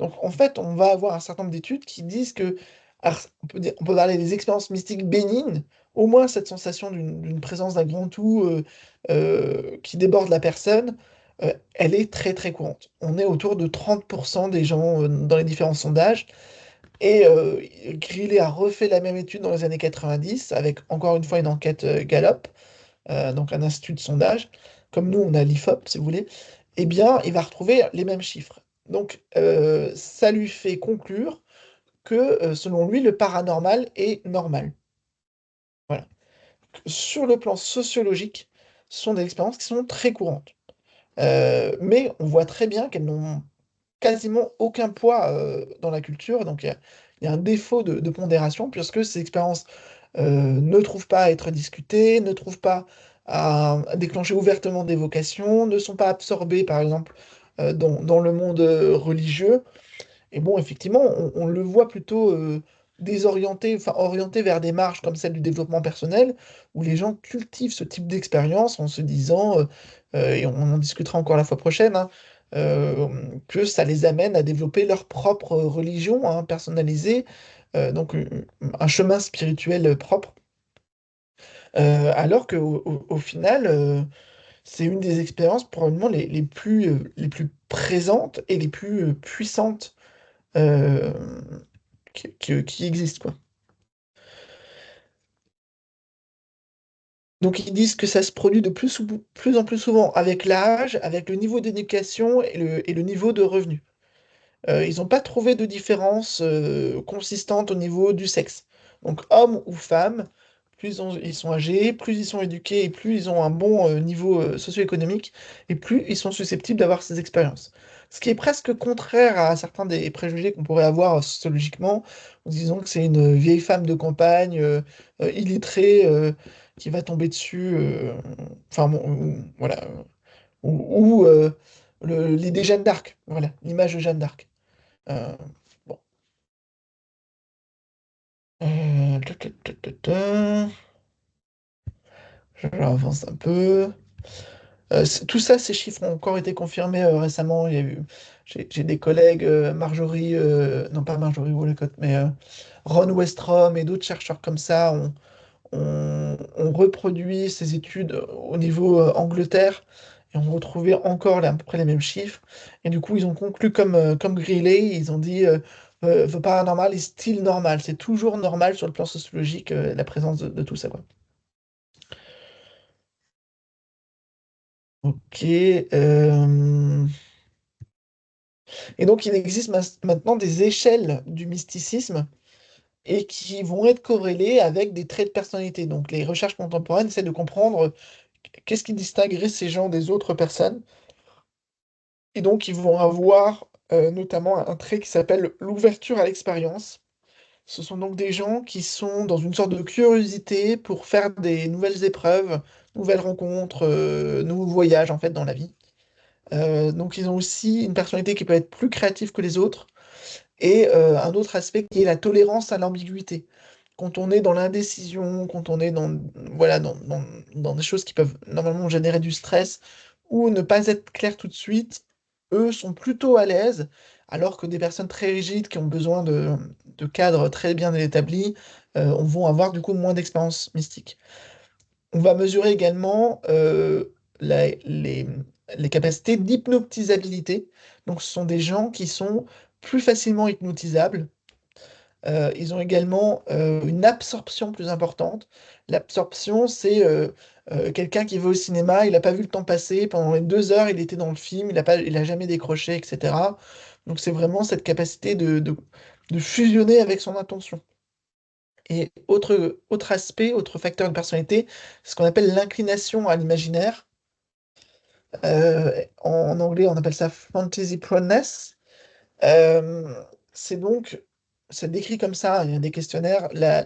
Donc en fait, on va avoir un certain nombre d'études qui disent que, alors, on peut parler des expériences mystiques bénignes, au moins cette sensation d'une présence d'un grand tout qui déborde la personne, elle est très très courante. On est autour de 30% des gens dans les différents sondages. Et Grillet a refait la même étude dans les années 90 avec encore une fois une enquête Gallup, donc un institut de sondage. Comme nous, on a l'IFOP, si vous voulez. Eh bien, il va retrouver les mêmes chiffres. Donc, ça lui fait conclure que, selon lui, le paranormal est normal. Voilà. Sur le plan sociologique, ce sont des expériences qui sont très courantes. Mais on voit très bien qu'elles n'ont quasiment aucun poids dans la culture. Donc, il y a un défaut de pondération, puisque ces expériences ne trouvent pas à être discutées, ne trouvent pas à déclencher ouvertement des vocations, ne sont pas absorbées, par exemple, dans le monde religieux. Et bon, effectivement, on le voit plutôt désorienté, enfin orienté vers des marges comme celle du développement personnel, où les gens cultivent ce type d'expérience en se disant, et on en discutera encore la fois prochaine, hein, euh, que ça les amène à développer leur propre religion, hein, personnalisée, donc un chemin spirituel propre. Alors qu'au au final, c'est une des expériences probablement les plus présentes et les plus puissantes euh, qui existe, quoi. Donc ils disent que ça se produit de plus en plus souvent avec l'âge, avec le niveau d'éducation et le niveau de revenu. Ils n'ont pas trouvé de différence consistante au niveau du sexe. Donc hommes ou femmes, ils sont âgés, plus ils sont éduqués et plus ils ont un bon niveau socio-économique, et plus ils sont susceptibles d'avoir ces expériences. Ce qui est presque contraire à certains des préjugés qu'on pourrait avoir sociologiquement, en disant que c'est une vieille femme de campagne, illettrée, qui va tomber dessus. Enfin bon, voilà. Ou l'idée Jeanne d'Arc, voilà, l'image de Jeanne d'Arc. Euh, bon. Ta, ta, ta, ta, ta. J'avance un peu. Tout ça, ces chiffres ont encore été confirmés récemment. J'ai des collègues, Marjorie, non pas Marjorie Wallacott, mais Ron Westrom et d'autres chercheurs comme ça ont reproduit ces études au niveau Angleterre et ont retrouvé encore à peu près les mêmes chiffres. Et du coup, ils ont conclu comme Greeley, ils ont dit the paranormal is still normal. C'est toujours normal sur le plan sociologique, la présence de tout ça, quoi. Ok. Et donc, il existe maintenant des échelles du mysticisme et qui vont être corrélées avec des traits de personnalité. Donc, les recherches contemporaines essaient de comprendre qu'est-ce qui distinguerait ces gens des autres personnes. Et donc, ils vont avoir notamment un trait qui s'appelle l'ouverture à l'expérience. Ce sont donc des gens qui sont dans une sorte de curiosité pour faire des nouvelles épreuves, nouvelles rencontres, nouveaux voyages en fait dans la vie. Donc, ils ont aussi une personnalité qui peut être plus créative que les autres. Et un autre aspect qui est la tolérance à l'ambiguïté. Quand on est dans l'indécision, quand on est voilà, dans des choses qui peuvent normalement générer du stress ou ne pas être clair tout de suite, eux sont plutôt à l'aise, alors que des personnes très rigides qui ont besoin de cadres très bien établis vont avoir du coup moins d'expérience mystique. On va mesurer également les capacités d'hypnotisabilité. Donc, ce sont des gens qui sont plus facilement hypnotisables. Ils ont également une absorption plus importante. L'absorption, c'est quelqu'un qui va au cinéma, il n'a pas vu le temps passer, pendant les 2 heures, il était dans le film, il a jamais décroché, etc. Donc, c'est vraiment cette capacité de fusionner avec son intention. Et autre aspect, autre facteur de personnalité, c'est ce qu'on appelle l'inclination à l'imaginaire. En anglais, on appelle ça fantasy proneness. Euh, c'est donc, c'est décrit comme ça, il y a des questionnaires, la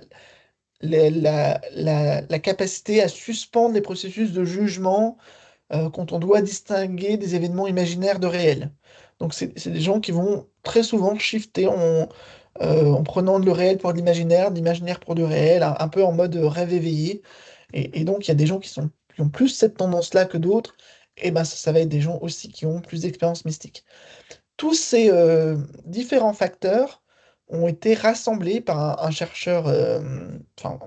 capacité à suspendre les processus de jugement quand on doit distinguer des événements imaginaires de réels. Donc c'est des gens qui vont très souvent shifter en prenant le réel pour de l'imaginaire, de l'imaginaire pour du réel, un peu en mode rêve éveillé. Et donc il y a des gens qui ont plus cette tendance-là que d'autres, et ben ça va être des gens aussi qui ont plus d'expérience mystique. Tous ces différents facteurs ont été rassemblés par un chercheur, enfin,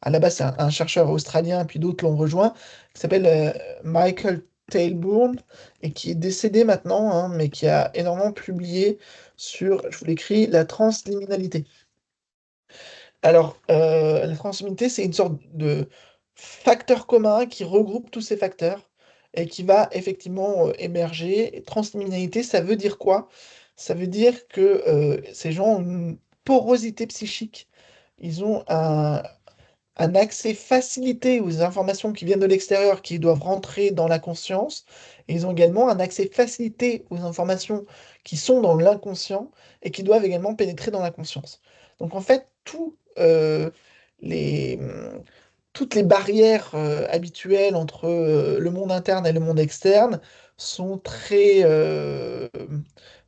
à la base c'est un chercheur australien, puis d'autres l'ont rejoint, qui s'appelle Michael Tailbourne, et qui est décédé maintenant, hein, mais qui a énormément publié sur, je vous l'écris, la transliminalité. Alors, la transliminalité, c'est une sorte de facteur commun qui regroupe tous ces facteurs et qui va effectivement émerger. Et transliminalité, ça veut dire quoi? Ça veut dire que ces gens ont une porosité psychique. Ils ont un accès facilité aux informations qui viennent de l'extérieur, qui doivent rentrer dans la conscience. Et ils ont également un accès facilité aux informations qui sont dans l'inconscient et qui doivent également pénétrer dans la conscience. Donc en fait, les, toutes les barrières habituelles entre le monde interne et le monde externe sont très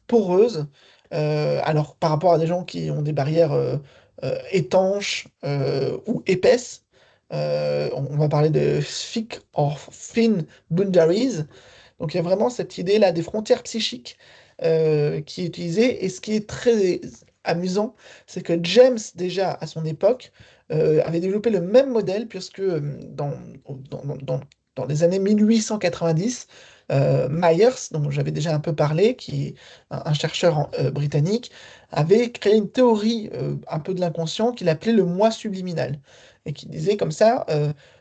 poreuses. Alors par rapport à des gens qui ont des barrières étanches ou épaisses, on va parler de thick or thin boundaries. Donc il y a vraiment cette idée-là des frontières psychiques qui est utilisée. Et ce qui est très amusant, c'est que James, déjà à son époque, avait développé le même modèle, puisque dans, dans- dans- dans les années 1890, Myers, dont j'avais déjà un peu parlé, qui est un chercheur britannique, avait créé une théorie un peu de l'inconscient qu'il appelait le moi subliminal. et qui disait comme ça,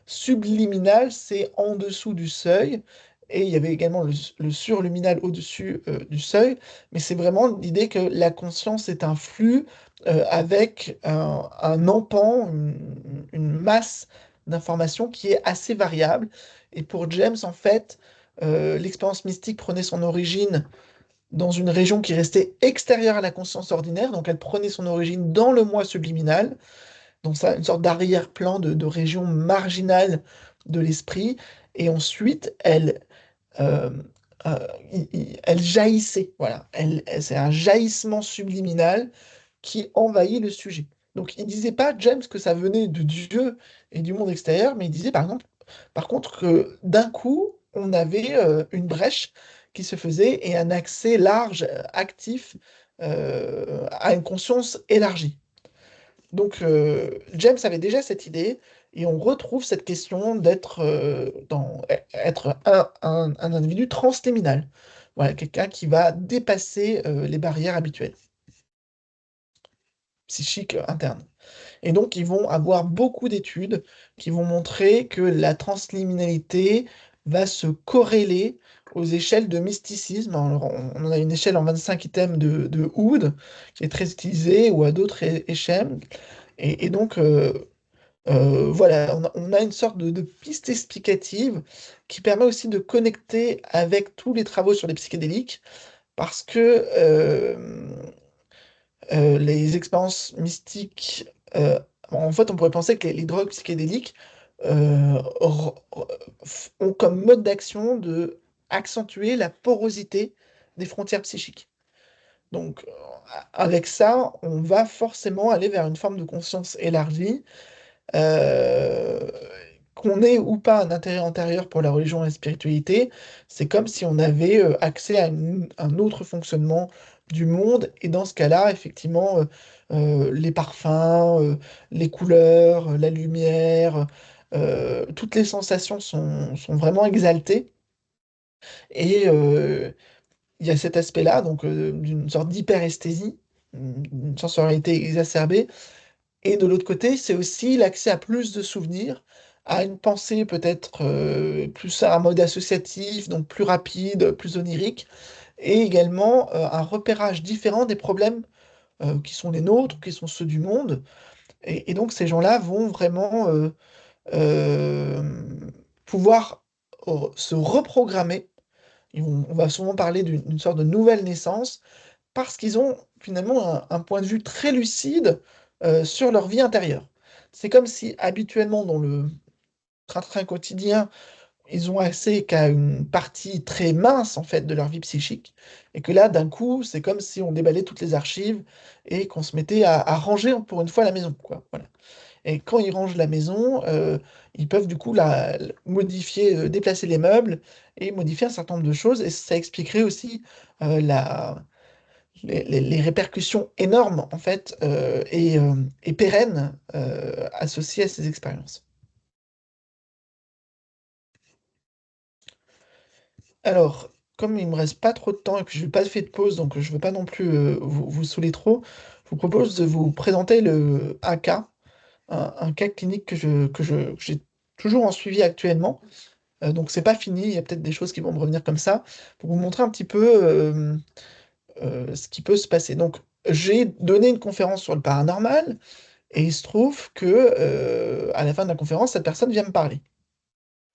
subliminal, c'est en dessous du seuil, et il y avait également le surluminal au-dessus du seuil, mais c'est vraiment l'idée que la conscience est un flux avec un empan, une masse d'informations qui est assez variable. Et pour James, en fait, l'expérience mystique prenait son origine dans une région qui restait extérieure à la conscience ordinaire, donc elle prenait son origine dans le moi subliminal, donc ça, une sorte d'arrière-plan de région marginale de l'esprit, et ensuite euh, elle jaillissait, voilà, c'est un jaillissement subliminal qui envahit le sujet. Donc il disait pas, James, que ça venait de Dieu et du monde extérieur, mais il disait par contre que d'un coup, on avait une brèche qui se faisait et un accès large, actif, à une conscience élargie. Donc James avait déjà cette idée et on retrouve cette question d'être être un individu transliminal. Voilà, quelqu'un qui va dépasser les barrières habituelles, psychiques internes. Et donc, ils vont avoir beaucoup d'études qui vont montrer que la transliminalité va se corréler aux échelles de mysticisme. Alors, on a une échelle en 25 items de Oud, qui est très utilisée, ou à d'autres échelles. Et donc, voilà, on a une sorte de piste explicative qui permet aussi de connecter avec tous les travaux sur les psychédéliques, parce que les expériences mystiques, en fait, on pourrait penser que les drogues psychédéliques ont comme mode d'action de accentuer la porosité des frontières psychiques. Donc, avec ça, on va forcément aller vers une forme de conscience élargie, euh, qu'on ait ou pas un intérêt antérieur pour la religion et la spiritualité, c'est comme si on avait accès à un autre fonctionnement du monde, et dans ce cas-là, effectivement, les parfums, les couleurs, la lumière, toutes les sensations sont vraiment exaltées, et il y a cet aspect-là, donc d'une sorte d'hyperesthésie, une sensorialité exacerbée, et de l'autre côté, c'est aussi l'accès à plus de souvenirs, à une pensée peut-être plus à un mode associatif, donc plus rapide, plus onirique, et également un repérage différent des problèmes qui sont les nôtres, qui sont ceux du monde. Et donc ces gens-là vont vraiment euh, pouvoir se reprogrammer. On va souvent parler d'une sorte de nouvelle naissance parce qu'ils ont finalement un point de vue très lucide sur leur vie intérieure. C'est comme si habituellement dans le train-train quotidien, ils ont accès qu'à une partie très mince en fait de leur vie psychique, et que là d'un coup c'est comme si on déballait toutes les archives et qu'on se mettait à ranger pour une fois la maison, quoi. Voilà. Et quand ils rangent la maison, ils peuvent du coup modifier, déplacer les meubles et modifier un certain nombre de choses, et ça expliquerait aussi les répercussions énormes en fait et pérennes associées à ces expériences. Alors, comme il me reste pas trop de temps et que je n'ai pas fait de pause, donc je ne veux pas non plus vous saouler trop, je vous propose de vous présenter un cas, un cas clinique que j'ai toujours en suivi actuellement. Donc c'est pas fini, il y a peut-être des choses qui vont me revenir comme ça, pour vous montrer un petit peu ce qui peut se passer. Donc j'ai donné une conférence sur le paranormal, et il se trouve que à la fin de la conférence, cette personne vient me parler.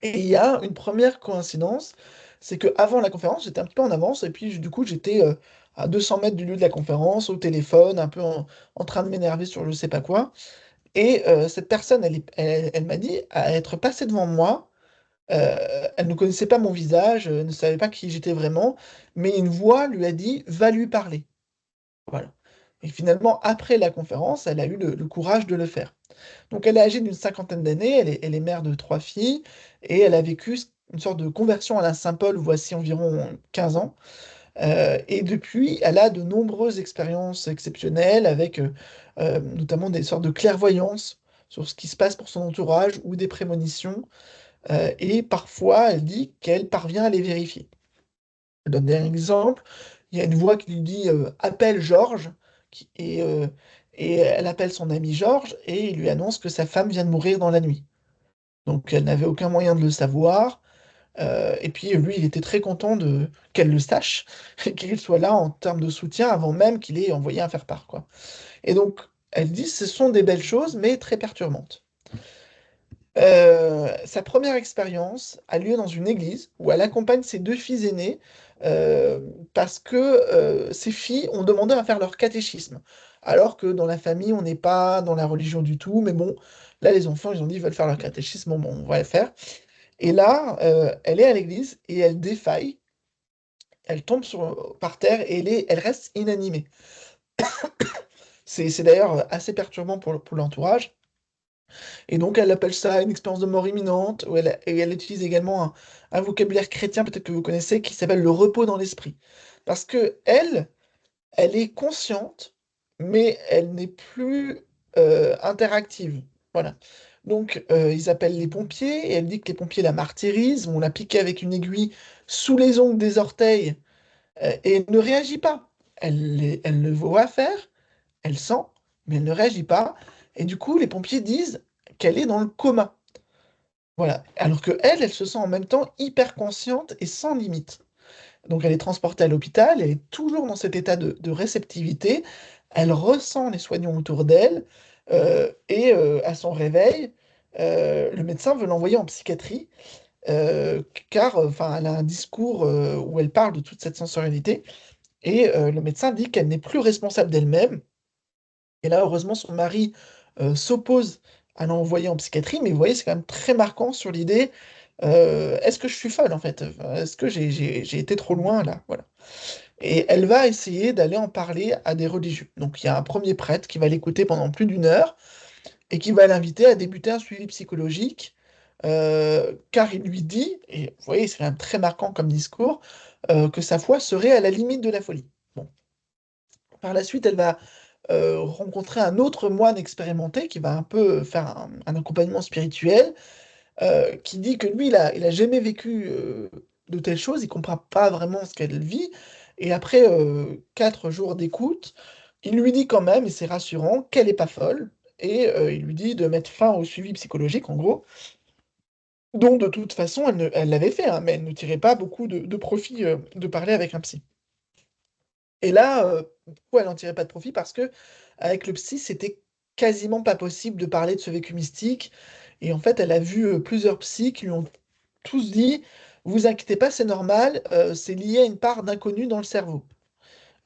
Et il y a une première coïncidence, c'est que avant la conférence, j'étais un petit peu en avance, et puis du coup, j'étais à 200 mètres du lieu de la conférence, au téléphone, un peu en train de m'énerver sur je sais pas quoi. Et cette personne, elle m'a dit à être passée devant moi. Elle ne connaissait pas mon visage, ne savait pas qui j'étais vraiment, mais une voix lui a dit, va lui parler. Voilà. Et finalement, après la conférence, elle a eu le courage de le faire. Donc elle est âgée d'une cinquantaine d'années, elle est mère de trois filles, et elle a vécu une sorte de conversion à la Saint-Paul, voici environ 15 ans. Et depuis, elle a de nombreuses expériences exceptionnelles, avec notamment des sortes de clairvoyances sur ce qui se passe pour son entourage, ou des prémonitions. Et parfois, elle dit qu'elle parvient à les vérifier. Je donne un exemple. Il y a une voix qui lui dit appelle Georges, et et elle appelle son ami Georges et il lui annonce que sa femme vient de mourir dans la nuit. Donc elle n'avait aucun moyen de le savoir. Et puis lui, il était très content qu'elle le sache et qu'il soit là en termes de soutien avant même qu'il ait envoyé un faire-part, quoi. Et donc, elle dit, ce sont des belles choses, mais très perturbantes. Sa première expérience a lieu dans une église où elle accompagne ses deux filles aînées euh, parce que ces filles ont demandé à faire leur catéchisme. Alors que dans la famille, on n'est pas dans la religion du tout, mais bon, là, les enfants, ils ont dit, ils veulent faire leur catéchisme, bon, on va le faire. Et là, elle est à l'église et elle défaille, elle tombe par terre et elle reste inanimée. C'est d'ailleurs assez perturbant pour l'entourage. Et donc, elle appelle ça une expérience de mort imminente, et elle utilise également un vocabulaire chrétien, peut-être que vous connaissez, qui s'appelle le repos dans l'esprit. Parce que elle est consciente, mais elle n'est plus interactive. Voilà. Donc, ils appellent les pompiers, et elle dit que les pompiers la martyrisent, on l'a piquée avec une aiguille sous les ongles des orteils, et elle ne réagit pas. Elle le voit faire, elle sent, mais elle ne réagit pas. Et du coup, les pompiers disent qu'elle est dans le coma. Voilà. Alors que elle se sent en même temps hyper consciente et sans limite. Donc elle est transportée à l'hôpital, elle est toujours dans cet état de réceptivité, elle ressent les soignants autour d'elle, et à son réveil, le médecin veut l'envoyer en psychiatrie, euh, car enfin, elle a un discours où elle parle de toute cette sensorialité, et le médecin dit qu'elle n'est plus responsable d'elle-même. Et là, heureusement, son mari s'oppose à l'envoyer en psychiatrie, mais vous voyez, c'est quand même très marquant sur l'idée, est-ce que je suis folle en fait? Enfin, est-ce que j'ai été trop loin là? Voilà. Et elle va essayer d'aller en parler à des religieux. Donc il y a un premier prêtre qui va l'écouter pendant plus d'une heure et qui va l'inviter à débuter un suivi psychologique, car il lui dit, et vous voyez, c'est quand même très marquant comme discours, que sa foi serait à la limite de la folie. Bon. Par la suite, elle va rencontrer un autre moine expérimenté qui va un peu faire un accompagnement spirituel, qui dit que lui, il a jamais vécu de telles choses, il comprend pas vraiment ce qu'elle vit, et après 4 jours d'écoute, il lui dit quand même, et c'est rassurant, qu'elle n'est pas folle, et il lui dit de mettre fin au suivi psychologique, en gros, dont de toute façon, elle l'avait fait, hein, mais elle ne tirait pas beaucoup de profit de parler avec un psy. Et là, pourquoi elle n'en tirait pas de profit? Parce que avec le psy, c'était quasiment pas possible de parler de ce vécu mystique. Et en fait, elle a vu plusieurs psys qui lui ont tous dit, vous inquiétez pas, c'est normal, c'est lié à une part d'inconnu dans le cerveau.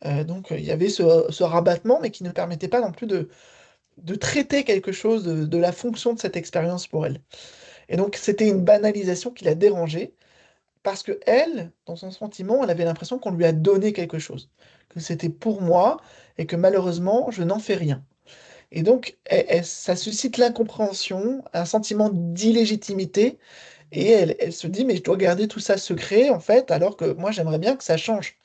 Donc il y avait ce rabattement, mais qui ne permettait pas non plus de traiter quelque chose de la fonction de cette expérience pour elle. Et donc c'était une banalisation qui l'a dérangée. Parce que elle, dans son sentiment, elle avait l'impression qu'on lui a donné quelque chose, que c'était pour moi et que malheureusement, je n'en fais rien. Et donc, ça suscite l'incompréhension, un sentiment d'illégitimité, et elle se dit, mais je dois garder tout ça secret, en fait, alors que moi, j'aimerais bien que ça change.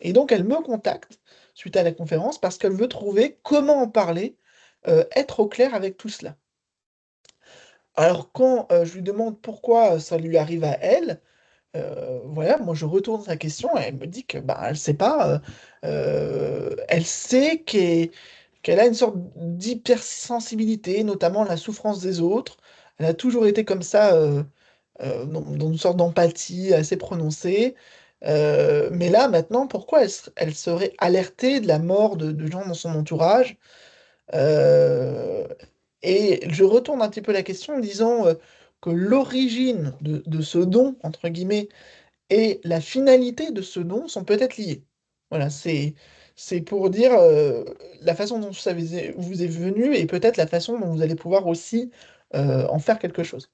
Et donc, elle me contacte suite à la conférence parce qu'elle veut trouver comment en parler, être au clair avec tout cela. Alors, quand je lui demande pourquoi ça lui arrive à elle, voilà, moi je retourne sa question et elle me dit que bah elle sait pas, elle sait qu'elle a une sorte d'hypersensibilité, notamment à la souffrance des autres. Elle a toujours été comme ça, dans une sorte d'empathie assez prononcée. Mais là, maintenant, pourquoi elle serait alertée de la mort de gens dans son entourage? Euh, et je retourne un petit peu la question en disant que l'origine de ce don, entre guillemets, et la finalité de ce don sont peut-être liées. Voilà, c'est pour dire la façon dont vous est venu et peut-être la façon dont vous allez pouvoir aussi en faire quelque chose.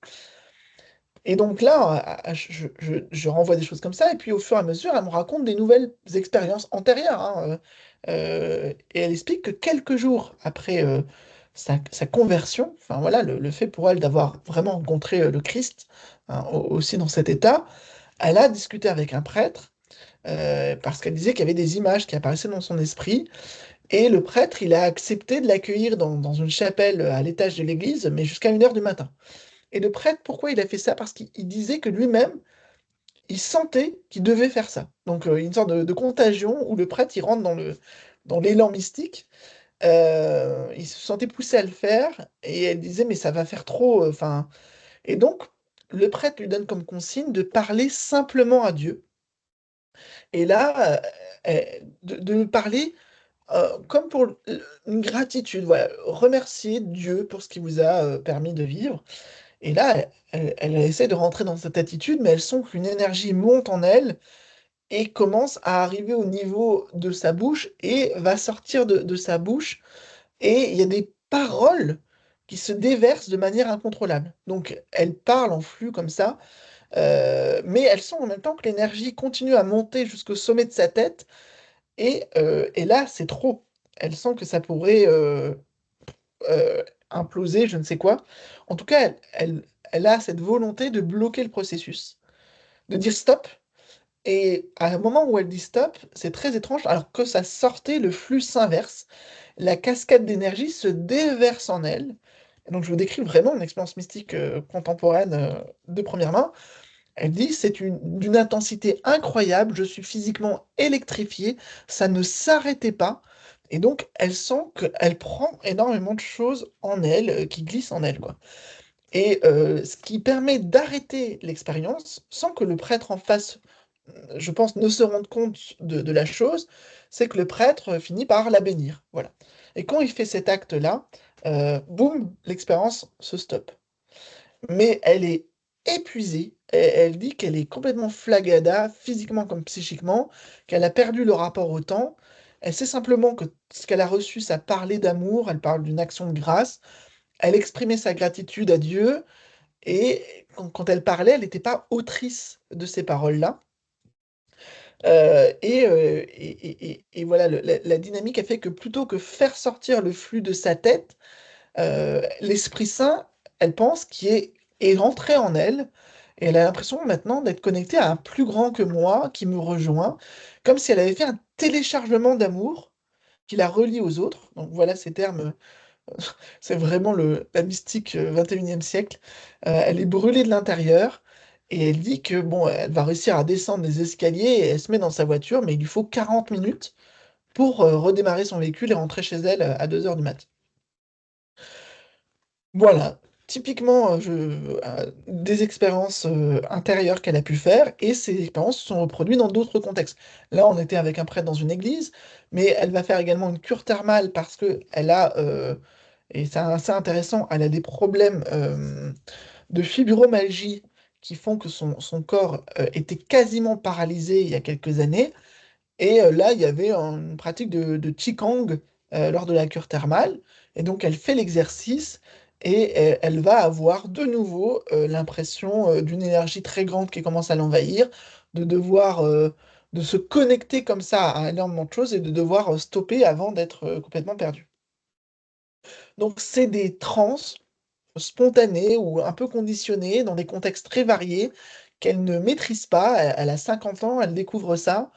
Et donc là, je renvoie des choses comme ça, et puis au fur et à mesure, elle me raconte des nouvelles expériences antérieures, hein, et elle explique que quelques jours après sa conversion, enfin voilà, le fait pour elle d'avoir vraiment rencontré le Christ, hein, aussi dans cet état, elle a discuté avec un prêtre parce qu'elle disait qu'il y avait des images qui apparaissaient dans son esprit. Et le prêtre, il a accepté de l'accueillir dans une chapelle à l'étage de l'église, mais jusqu'à 1 heure du matin. Et le prêtre, pourquoi il a fait ça? Parce qu'il disait que lui-même, il sentait qu'il devait faire ça. Donc une sorte de contagion où le prêtre, il rentre dans l'élan mystique. il se sentait poussé à le faire, et elle disait, mais ça va faire trop, enfin. Et donc, le prêtre lui donne comme consigne de parler simplement à Dieu. Et là, de parler comme pour une gratitude, voilà, remercier Dieu pour ce qui vous a permis de vivre. Et là, elle essaie de rentrer dans cette attitude, mais elle sent qu'une énergie monte en elle et commence à arriver au niveau de sa bouche et va sortir de sa bouche. Et il y a des paroles qui se déversent de manière incontrôlable. Donc, elle parle en flux comme ça, mais elle sent en même temps que l'énergie continue à monter jusqu'au sommet de sa tête. Et là, c'est trop. Elle sent que ça pourrait imploser, je ne sais quoi. En tout cas, elle a cette volonté de bloquer le processus, de dire stop. Et à un moment où elle dit stop, c'est très étrange, alors que ça sortait, le flux s'inverse, la cascade d'énergie se déverse en elle. Et donc je vous décris vraiment une expérience mystique contemporaine de première main. Elle dit, c'est d'une intensité incroyable, je suis physiquement électrifiée, ça ne s'arrêtait pas. Et donc, elle sent qu'elle prend énormément de choses en elle, qui glissent en elle, quoi. Et ce qui permet d'arrêter l'expérience, sans que le prêtre en face, je pense, ne se rende compte de la chose, c'est que le prêtre finit par la bénir. Voilà. Et quand il fait cet acte-là, boum, l'expérience se stoppe, mais elle est épuisée. Elle dit qu'elle est complètement flagada, physiquement comme psychiquement, qu'elle a perdu le rapport au temps. Elle sait simplement que ce qu'elle a reçu, ça parlait d'amour, elle parle d'une action de grâce. Elle exprimait sa gratitude à Dieu, et quand elle parlait, elle n'était pas autrice de ces paroles-là. Et voilà, la dynamique a fait que plutôt que faire sortir le flux de sa tête, l'Esprit Saint, elle pense, est rentré en elle, et elle a l'impression maintenant d'être connectée à un plus grand que moi qui me rejoint, comme si elle avait fait un téléchargement d'amour qui la relie aux autres. Donc voilà ces termes, c'est vraiment la mystique 21e siècle. Elle est brûlée de l'intérieur, et elle dit que bon, elle va réussir à descendre les escaliers, et elle se met dans sa voiture, mais il lui faut 40 minutes pour redémarrer son véhicule et rentrer chez elle à 2 heures du mat'. Voilà, typiquement des expériences intérieures qu'elle a pu faire, et ces expériences se sont reproduites dans d'autres contextes. Là, on était avec un prêtre dans une église, mais elle va faire également une cure thermale parce que elle a, et c'est assez intéressant, elle a des problèmes de fibromyalgie qui font que son corps était quasiment paralysé il y a quelques années. Et là, il y avait une pratique de Qigong lors de la cure thermale. Et donc, elle fait l'exercice, et elle va avoir de nouveau l'impression d'une énergie très grande qui commence à l'envahir, de devoir de se connecter comme ça à énormément de choses, et de devoir stopper avant d'être complètement perdue. Donc, c'est des trans spontanée ou un peu conditionnée dans des contextes très variés qu'elle ne maîtrise pas. Elle a 50 ans, elle découvre ça,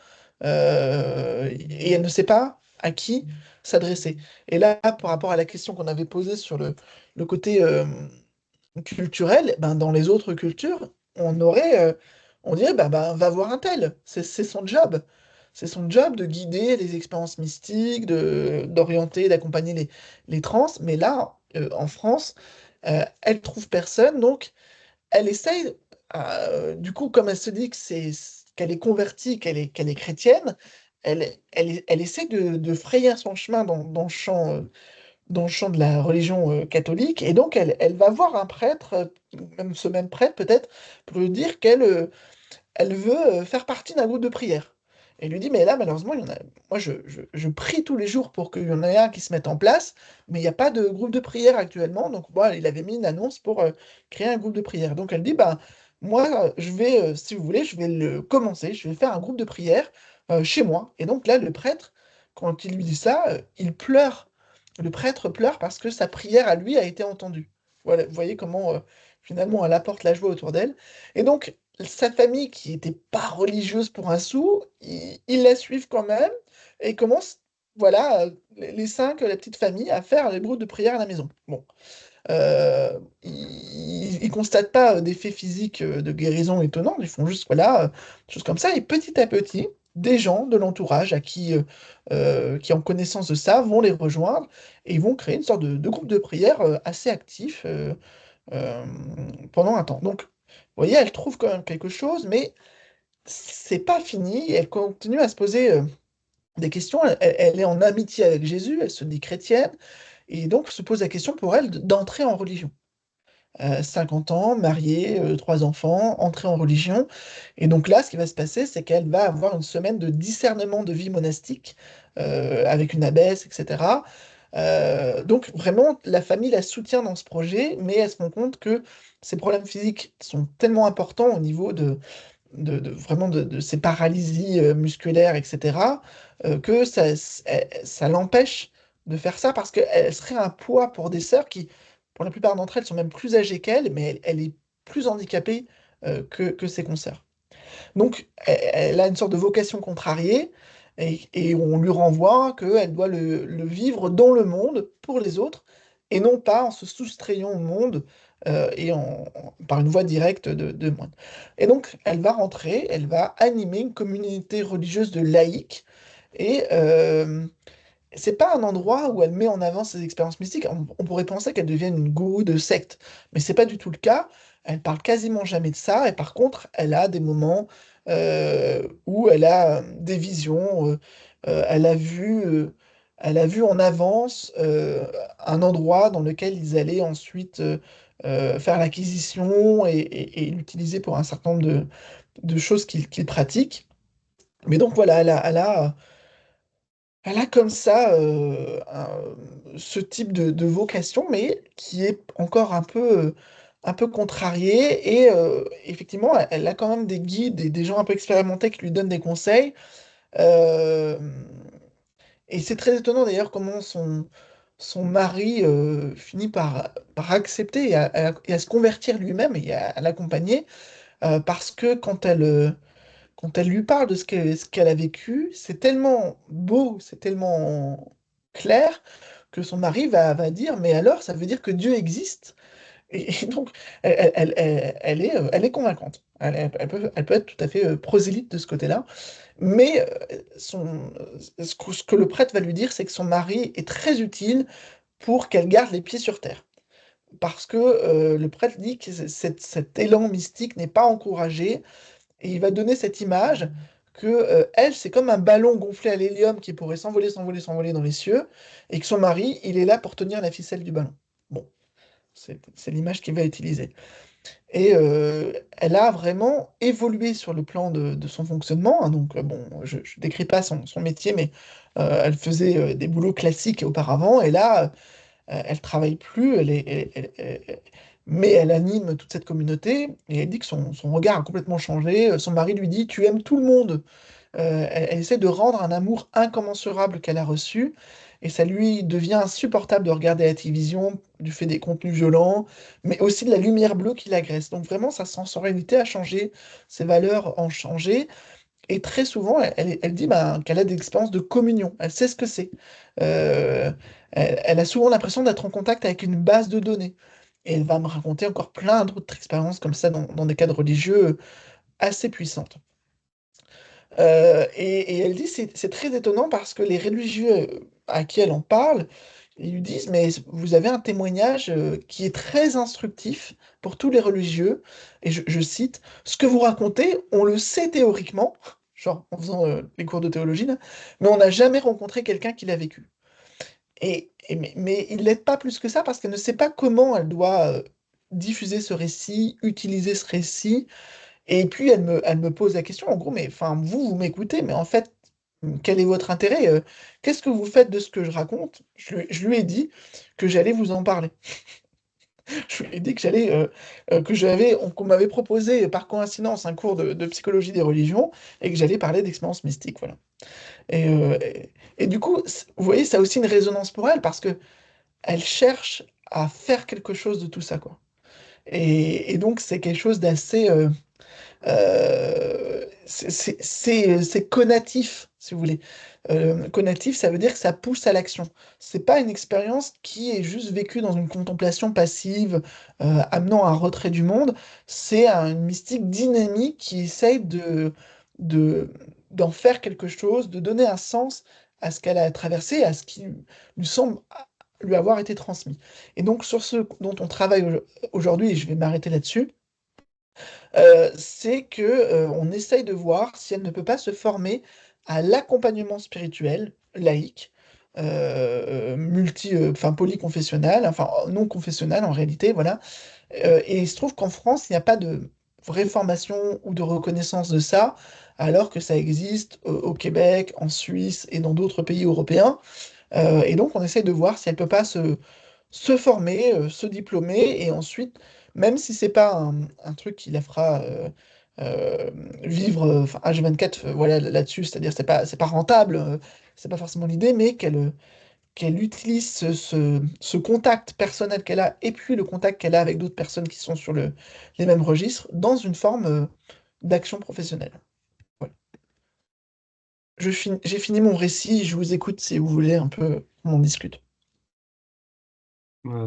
et elle ne sait pas à qui s'adresser. Et là, par rapport à la question qu'on avait posée sur le côté culturel, ben, dans les autres cultures, on dirait, va voir un tel, c'est son job. C'est son job de guider les expériences mystiques, d'orienter, d'accompagner les trans. Mais là, en France, elle trouve personne, donc elle essaye, du coup, comme elle se dit qu'elle est convertie, qu'elle est chrétienne, elle essaie de frayer son chemin dans le champ de la religion catholique, et donc elle va voir un prêtre, même ce même prêtre peut-être, pour lui dire elle veut faire partie d'un groupe de prière. Et il lui dit, mais là, malheureusement, moi, je prie tous les jours pour qu'il y en ait un qui se mette en place, mais il n'y a pas de groupe de prière actuellement. Donc, bon, il avait mis une annonce pour créer un groupe de prière. Donc, elle dit, bah, moi, je vais, si vous voulez, je vais le commencer, je vais faire un groupe de prière chez moi. Et donc, là, le prêtre, quand il lui dit ça, il pleure. Le prêtre pleure parce que sa prière à lui a été entendue. Voilà, vous voyez comment, finalement, elle apporte la joie autour d'elle. Et donc, sa famille, qui n'était pas religieuse pour un sou, ils la suivent quand même, et commencent, voilà, les cinq, la petite famille, à faire les groupes de prière à la maison. Bon, ils constatent pas d'effets physiques de guérison étonnants, ils font juste, voilà, des choses comme ça, et petit à petit, des gens de l'entourage qui, en connaissance de ça, vont les rejoindre et ils vont créer une sorte de groupe de prière assez actif euh, pendant un temps. Donc, vous voyez, elle trouve quand même quelque chose, mais c'est pas fini. Elle continue à se poser des questions. Elle est en amitié avec Jésus, elle se dit chrétienne, et donc se pose la question pour elle d'entrer en religion. 50 ans, mariée, 3 enfants, entrée en religion. Et donc là, ce qui va se passer, c'est qu'elle va avoir une semaine de discernement de vie monastique avec une abbesse, etc. Donc vraiment, la famille la soutient dans ce projet, mais elle se rend compte que ses problèmes physiques sont tellement importants au niveau vraiment de ses paralysies musculaires, etc., que ça l'empêche de faire ça parce qu'elle serait un poids pour des sœurs qui, pour la plupart d'entre elles, sont même plus âgées qu'elle, mais elle est plus handicapée que ses consoeurs. Donc, elle a une sorte de vocation contrariée et on lui renvoie qu'elle doit le vivre dans le monde pour les autres et non pas en se soustrayant au monde par une voie directe de moine. Et donc, elle va rentrer, elle va animer une communauté religieuse de laïcs et c'est pas un endroit où elle met en avant ses expériences mystiques. On pourrait penser qu'elle devienne une gourou de secte, mais c'est pas du tout le cas. Elle parle quasiment jamais de ça, et par contre, elle a des moments où elle a des visions. Elle a vu en avance un endroit dans lequel ils allaient ensuite faire l'acquisition et l'utiliser pour un certain nombre de choses qu'ils pratiquent. Mais donc voilà, elle a comme ça ce type de vocation, mais qui est encore un peu contrariée. Et effectivement, elle a quand même des guides et des gens un peu expérimentés qui lui donnent des conseils. Euh, et c'est très étonnant d'ailleurs comment son mari finit par accepter et à se convertir lui-même et à l'accompagner. Parce que quand elle lui parle de ce qu'elle a vécu, c'est tellement beau, c'est tellement clair que son mari va dire, mais alors, ça veut dire que Dieu existe? Et donc, elle est convaincante. Elle peut être tout à fait prosélyte de ce côté-là. Mais ce que le prêtre va lui dire, c'est que son mari est très utile pour qu'elle garde les pieds sur terre. Parce que le prêtre dit que cet élan mystique n'est pas encouragé et il va donner cette image que elle, c'est comme un ballon gonflé à l'hélium qui pourrait s'envoler, s'envoler, s'envoler dans les cieux, et que son mari, il est là pour tenir la ficelle du ballon. Bon, c'est l'image qu'il va utiliser. Et elle a vraiment évolué sur le plan de son fonctionnement, hein. Donc, bon, je ne décris pas son métier, mais elle faisait des boulots classiques auparavant, et là, elle travaille plus, mais elle anime toute cette communauté et elle dit que son regard a complètement changé. Son mari lui dit, tu aimes tout le monde. Elle essaie de rendre un amour incommensurable qu'elle a reçu et ça lui devient insupportable de regarder la télévision du fait des contenus violents, mais aussi de la lumière bleue qui l'agresse. Donc vraiment, sa sensorialité a changé, ses valeurs ont changé. Et très souvent, elle dit ben, qu'elle a des expériences de communion. Elle sait ce que c'est. Euh, elle a souvent l'impression d'être en contact avec une base de données. Et elle va me raconter encore plein d'autres expériences comme ça dans des cadres religieux assez puissantes. Et elle dit c'est très étonnant parce que les religieux à qui elle en parle, ils lui disent mais vous avez un témoignage qui est très instructif pour tous les religieux. Et je cite, ce que vous racontez, on le sait théoriquement, genre en faisant les cours de théologie, là, mais on n'a jamais rencontré quelqu'un qui l'a vécu. Mais il l'aide pas plus que ça parce qu'elle ne sait pas comment elle doit diffuser ce récit, utiliser ce récit et puis, elle me pose la question, en gros, mais enfin, vous m'écoutez, mais en fait, quel est votre intérêt? Qu'est-ce que vous faites de ce que je raconte? Je lui ai dit que j'allais vous en parler. Je lui ai dit que qu'on m'avait proposé par coïncidence un cours de psychologie des religions et que j'allais parler d'expériences mystiques, voilà. Et du coup, vous voyez, ça a aussi une résonance pour elle parce que elle cherche à faire quelque chose de tout ça, quoi. Et donc, c'est quelque chose d'assez c'est connatif, si vous voulez. Connatif, ça veut dire que ça pousse à l'action. C'est pas une expérience qui est juste vécue dans une contemplation passive, amenant un retrait du monde. C'est une mystique dynamique qui essaye de, d'en faire quelque chose, de donner un sens à ce qu'elle a traversé, à ce qui lui semble lui avoir été transmis. Et donc, sur ce dont on travaille aujourd'hui, et je vais m'arrêter là-dessus, c'est que on essaye de voir si elle ne peut pas se former à l'accompagnement spirituel laïque, enfin polyconfessionnel, enfin non confessionnel en réalité, voilà. Et il se trouve qu'en France, il n'y a pas de vraie formation ou de reconnaissance de ça, alors que ça existe au Québec, en Suisse et dans d'autres pays européens. Et donc, on essaye de voir si elle peut pas se former, se diplômer, et ensuite, même si c'est pas un truc qui la fera vivre enfin, H24 voilà, là-dessus, c'est-à-dire c'est pas rentable, c'est pas forcément l'idée, mais qu'elle utilise ce contact personnel qu'elle a, et puis le contact qu'elle a avec d'autres personnes qui sont sur les mêmes registres, dans une forme d'action professionnelle. Voilà. J'ai fini mon récit, je vous écoute si vous voulez un peu qu'on en discute.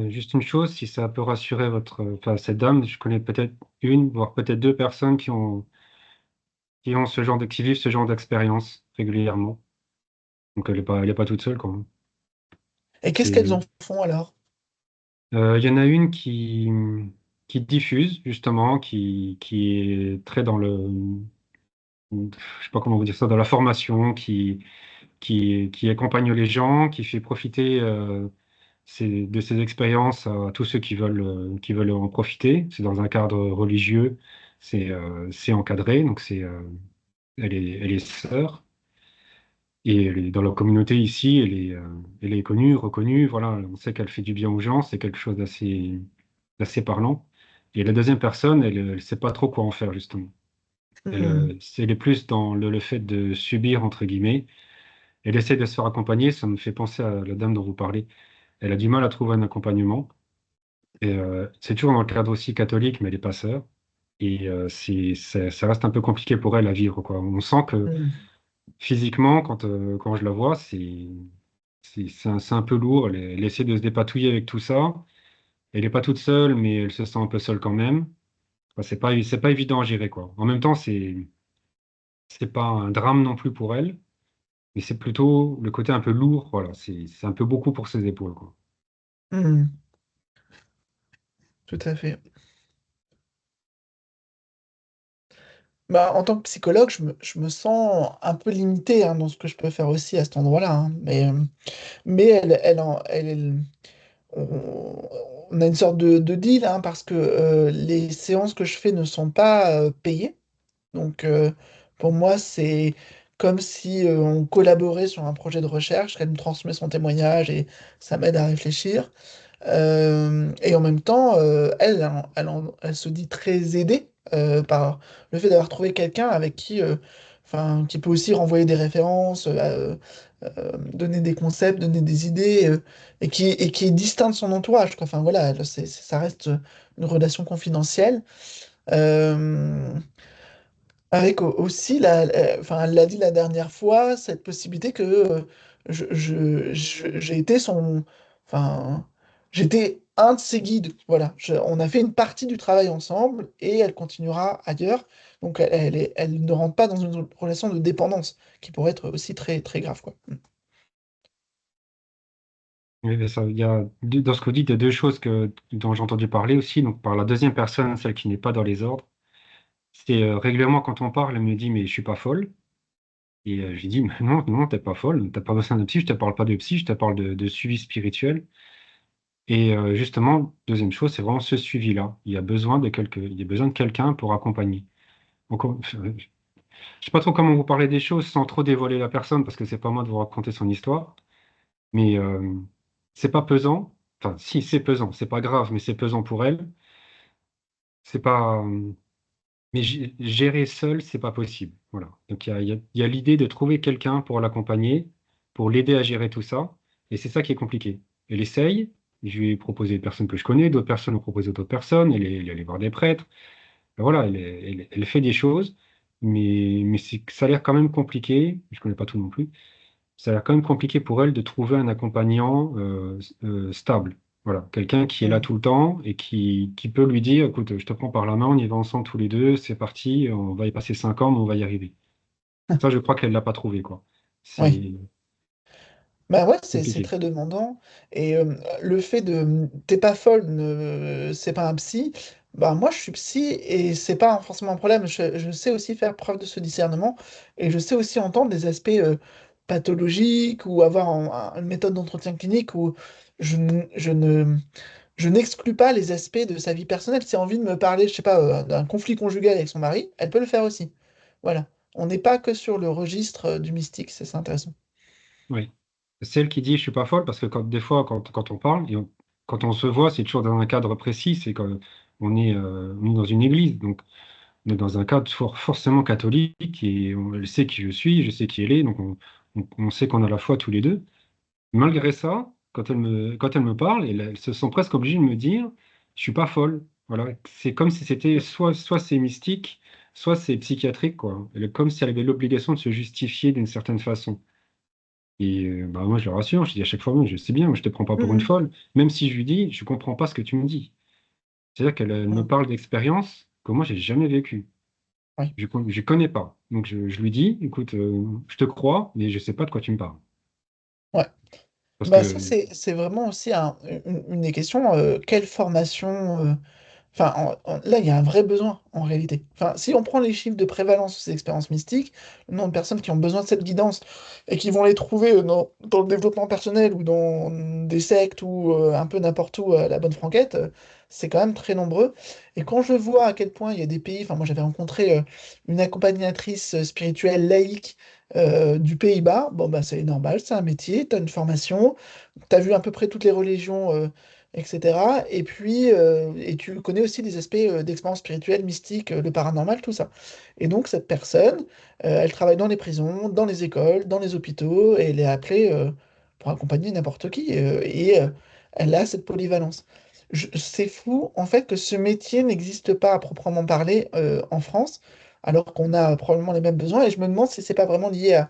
Juste une chose, si ça peut rassurer enfin, cette dame, je connais peut-être une, voire peut-être deux personnes qui ont qui vivent ce genre d'expérience régulièrement. Donc elle est pas toute seule quand même. Et qu'est-ce qu'elles en C'est, font alors? il y en a une qui diffuse justement, qui est très dans je sais pas comment vous dire ça, dans la formation, qui accompagne les gens, qui fait profiter de ces expériences à tous ceux qui veulent en profiter. C'est dans un cadre religieux, c'est encadré, donc elle est sœur. Et elle est dans la communauté ici, elle est connue, reconnue. Voilà, on sait qu'elle fait du bien aux gens, c'est quelque chose d'assez parlant. Et la deuxième personne, elle ne sait pas trop quoi en faire, justement. Hmm. Elle est plus dans le fait de subir, entre guillemets. Elle essaie de se faire accompagner, ça me fait penser à la dame dont vous parlez. Elle a du mal à trouver un accompagnement. Et c'est toujours dans le cadre aussi catholique, mais elle est pas sœur. Et ça reste un peu compliqué pour elle à vivre, quoi. On sent que Hmm. physiquement, quand je la vois, c'est un peu lourd. Elle essaie de se dépatouiller avec tout ça. Elle n'est pas toute seule, mais elle se sent un peu seule quand même. Enfin, c'est pas évident à gérer, quoi. En même temps, c'est pas un drame non plus pour elle, mais c'est plutôt le côté un peu lourd. Voilà, c'est un peu beaucoup pour ses épaules, quoi. Hmm. Tout à fait. Bah, en tant que psychologue, je me sens un peu limité hein, dans ce que je peux faire aussi à cet endroit-là, hein. Mais on, on a une sorte de deal hein, parce que les séances que je fais ne sont pas payées. Donc, pour moi, c'est comme si on collaborait sur un projet de recherche, qu'elle me transmet son témoignage et ça m'aide à réfléchir. Et en même temps, elle se dit très aidée par le fait d'avoir trouvé quelqu'un avec qui, enfin, qui peut aussi renvoyer des références, donner des concepts, donner des idées, et qui est distinct de son entourage, quoi. Enfin voilà, ça reste une relation confidentielle. Euh, Avec aussi, enfin, elle l'a dit la dernière fois, cette possibilité que j'ai été enfin, j'étais un de ses guides. Voilà, on a fait une partie du travail ensemble et elle continuera ailleurs. Donc, elle ne rentre pas dans une relation de dépendance qui pourrait être aussi très, très grave, quoi. Oui, mais ça, il y a, dans ce que vous dites, il y a deux choses dont j'ai entendu parler aussi. Donc, par la deuxième personne, celle qui n'est pas dans les ordres, c'est régulièrement quand on parle, elle me dit, mais je suis pas folle. Et je lui dis, mais non, non, t'es pas folle, t'as pas besoin de psy, je te parle pas de psy, je te parle de suivi spirituel. Et justement, deuxième chose, c'est vraiment ce suivi-là. Il y a besoin de quelqu'un pour accompagner. Donc, je sais pas trop comment vous parler des choses sans trop dévoiler la personne, parce que c'est pas moi de vous raconter son histoire. Mais c'est pas pesant. Enfin, si, c'est pesant. C'est pas grave, mais c'est pesant pour elle. C'est pas. Mais gérer seul, c'est pas possible. Voilà. Donc il y a l'idée de trouver quelqu'un pour l'accompagner, pour l'aider à gérer tout ça. Et c'est ça qui est compliqué. Elle essaye. Je lui ai proposé des personnes que je connais, d'autres personnes ont proposé d'autres personnes. Elle est allée voir des prêtres. Ben voilà, elle fait des choses, mais ça a l'air quand même compliqué. Je connais pas tout non plus. Ça a l'air quand même compliqué pour elle de trouver un accompagnant stable. Voilà, quelqu'un qui est là Mm. tout le temps et qui peut lui dire, écoute, je te prends par la main, on y va ensemble tous les deux, c'est parti, on va y passer 5 ans, mais on va y arriver. Ça, je crois qu'elle l'a pas trouvé, quoi. Oui. C'est Bah ouais, c'est compliqué. très demandant. Et le fait de t'es pas folle, c'est pas un psy, bah moi je suis psy et c'est pas forcément un problème. Je sais aussi faire preuve de ce discernement et je sais aussi entendre des aspects pathologiques ou avoir une méthode d'entretien clinique où je ne, je n'exclus pas les aspects de sa vie personnelle. Si elle a envie de me parler, je sais pas, d'un conflit conjugal avec son mari, elle peut le faire aussi. Voilà. On n'est pas que sur le registre du mystique, c'est ça intéressant. Oui. Celle qui dit je suis pas folle, parce que des fois, quand on parle, quand on se voit, c'est toujours dans un cadre précis, c'est qu'on on est dans une église, donc on est dans un cadre forcément catholique, et elle sait qui je suis, je sais qui elle est, donc on sait qu'on a la foi tous les deux. Malgré ça, quand elle me parle, elle se sent presque obligée de me dire je suis pas folle. Voilà. C'est comme si c'était soit c'est mystique, soit c'est psychiatrique, quoi. Comme si elle avait l'obligation de se justifier d'une certaine façon. Et bah, moi, je le rassure, je dis à chaque fois, oui, je sais bien, moi, je te prends pas pour une Mhm. folle, même si je lui dis, je comprends pas ce que tu me dis. C'est-à-dire qu'elle me Mhm. parle d'expériences que moi, j'ai jamais vécues. Oui. Je connais pas. Donc, je lui dis, écoute, je te crois, mais je sais pas de quoi tu me parles. Ouais. Parce Bah ça, que, c'est vraiment aussi une des questions. Quelle formation enfin, là, il y a un vrai besoin, en réalité. Enfin, si on prend les chiffres de prévalence de ces expériences mystiques, le nombre de personnes qui ont besoin de cette guidance et qui vont les trouver dans le développement personnel ou dans des sectes ou un peu n'importe où à la bonne franquette, c'est quand même très nombreux. Et quand je vois à quel point il y a des pays, enfin, moi j'avais rencontré une accompagnatrice spirituelle laïque du Pays-Bas, bon, bah, c'est normal, c'est un métier, tu as une formation, tu as vu à peu près toutes les religions, etc. Et puis, et tu connais aussi des aspects d'expérience spirituelle, mystique, le paranormal, tout ça. Et donc, cette personne, elle travaille dans les prisons, dans les écoles, dans les hôpitaux, et elle est appelée pour accompagner n'importe qui. Elle a cette polyvalence. C'est fou, en fait, que ce métier n'existe pas à proprement parler en France, alors qu'on a probablement les mêmes besoins. Et je me demande si c'est pas vraiment lié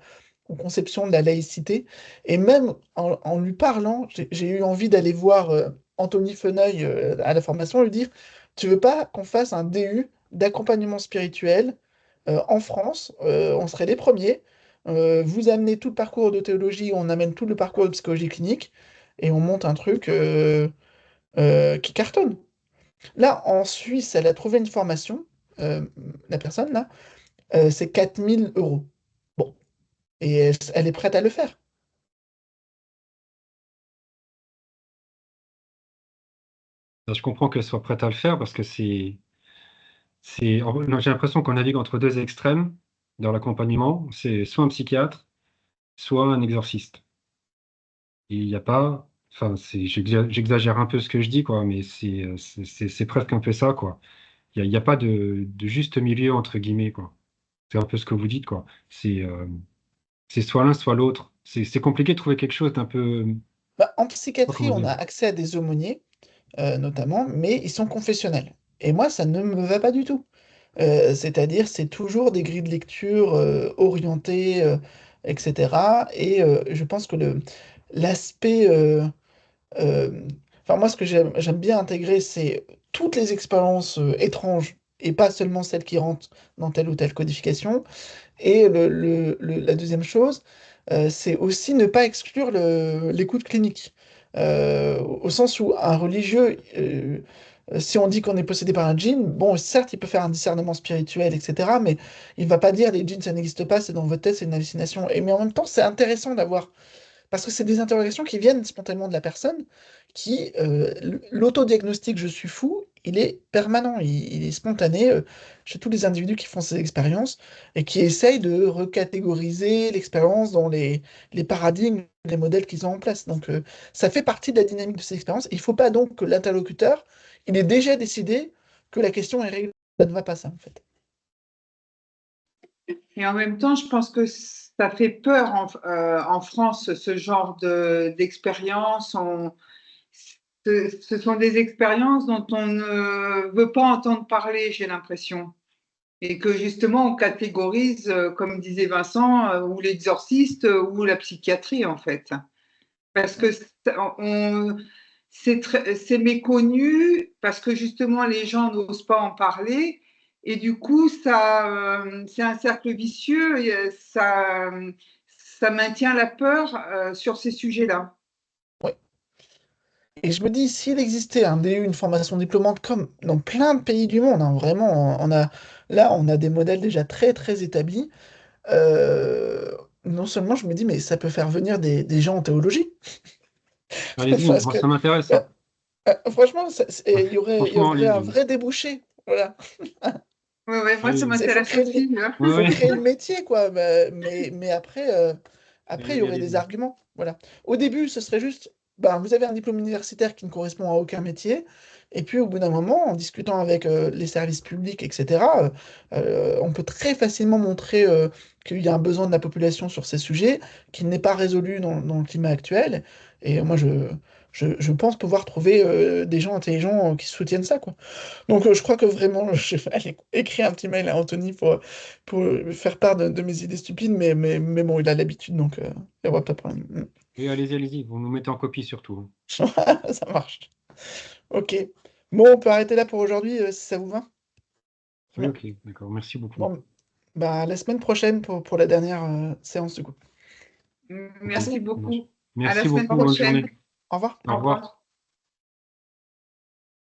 aux conceptions de la laïcité. Et même en lui parlant, j'ai eu envie d'aller voir Anthony Feneuil à la formation, lui dire, tu veux pas qu'on fasse un DU d'accompagnement spirituel en France, on serait les premiers. Vous amenez tout le parcours de théologie, on amène tout le parcours de psychologie clinique, et on monte un truc qui cartonne. Là, en Suisse, elle a trouvé une formation, euh, la personne là, c'est 4 000 euros. Bon, et elle est prête à le faire. je comprends qu'elle soit prête à le faire parce que j'ai l'impression qu'on navigue entre deux extrêmes dans l'accompagnement. C'est soit un psychiatre, soit un exorciste. Et il n'y a pas, enfin, j'exagère un peu ce que je dis, quoi, mais c'est presque un peu ça, quoi. Il y a pas de juste milieu, entre guillemets, quoi. C'est un peu ce que vous dites, quoi. C'est soit l'un, soit l'autre. C'est compliqué de trouver quelque chose d'un peu, je sais Bah, en pas psychiatrie, comment on a dire. accès à des aumôniers, notamment, mais ils sont confessionnels. Et moi, ça ne me va pas du tout. C'est-à-dire, c'est toujours des grilles de lecture orientées, etc. Et je pense que l'aspect Euh, enfin, moi, ce que j'aime bien intégrer, c'est toutes les expériences étranges et pas seulement celles qui rentrent dans telle ou telle codification. Et la deuxième chose, c'est aussi ne pas exclure l'écoute clinique. Au sens où un religieux, si on dit qu'on est possédé par un djinn, bon, certes, il peut faire un discernement spirituel, etc., mais il va pas dire les djinns, ça n'existe pas, c'est dans votre tête, c'est une hallucination. Mais en même temps, c'est intéressant d'avoir parce que c'est des interrogations qui viennent spontanément de la personne, l'autodiagnostic je suis fou, il est permanent, il est spontané chez tous les individus qui font ces expériences et qui essayent de recatégoriser l'expérience dans les paradigmes, les modèles qu'ils ont en place. Donc ça fait partie de la dynamique de ces expériences. Il ne faut pas donc que l'interlocuteur, il ait déjà décidé que la question est réglée. Ça ne va pas ça en fait. Et en même temps, je pense que ça fait peur en France, ce genre d'expérience. Ce sont des expériences dont on ne veut pas entendre parler, j'ai l'impression. Et que justement, on catégorise, comme disait Vincent, ou l'exorciste ou la psychiatrie, en fait. Parce que c'est méconnu, parce que justement, les gens n'osent pas en parler. Et du coup, c'est un cercle vicieux et ça maintient la peur sur ces sujets-là. Ouais. Et je me dis, s'il existait un DU, une formation diplômante comme dans plein de pays du monde, hein, vraiment, là, on a des modèles déjà très, très établis. Non seulement je me dis, mais ça peut faire venir des gens en théologie. Allez-y, Parce moi, que, ça m'intéresse, ça. franchement, Ouais. il y Franchement, aurait un allez-y. vrai débouché. Voilà. Ouais, ouais, moi, ça Allez-y. Il faut m'intéresse créer aussi, hein. Ouais, faut ouais. créer le métier, quoi. Mais après, après, il y Allez-y, aurait des allez-y. arguments. Voilà. Au début, ce serait juste, ben, vous avez un diplôme universitaire qui ne correspond à aucun métier. Et puis, au bout d'un moment, en discutant avec les services publics, etc., on peut très facilement montrer qu'il y a un besoin de la population sur ces sujets, qui n'est pas résolu dans le climat actuel. Et moi, je pense pouvoir trouver des gens intelligents qui soutiennent ça, quoi. Donc, je crois que vraiment, je vais aller écrire un petit mail à Anthony pour faire part de mes idées stupides, mais bon, il a l'habitude, donc il n'y aura pas de problème. Oui, allez-y, allez-y. Vous nous mettez en copie surtout. Ça marche. Ok. Bon, on peut arrêter là pour aujourd'hui, si ça vous va. Très Oui, bien. ok, d'accord. Merci beaucoup. Bon, bah, la semaine prochaine pour la dernière séance, du coup. Ok, Merci. Merci ça marche. beaucoup. À la Merci semaine beaucoup. Bonne journée. prochaine. Au revoir. Au Au revoir. revoir.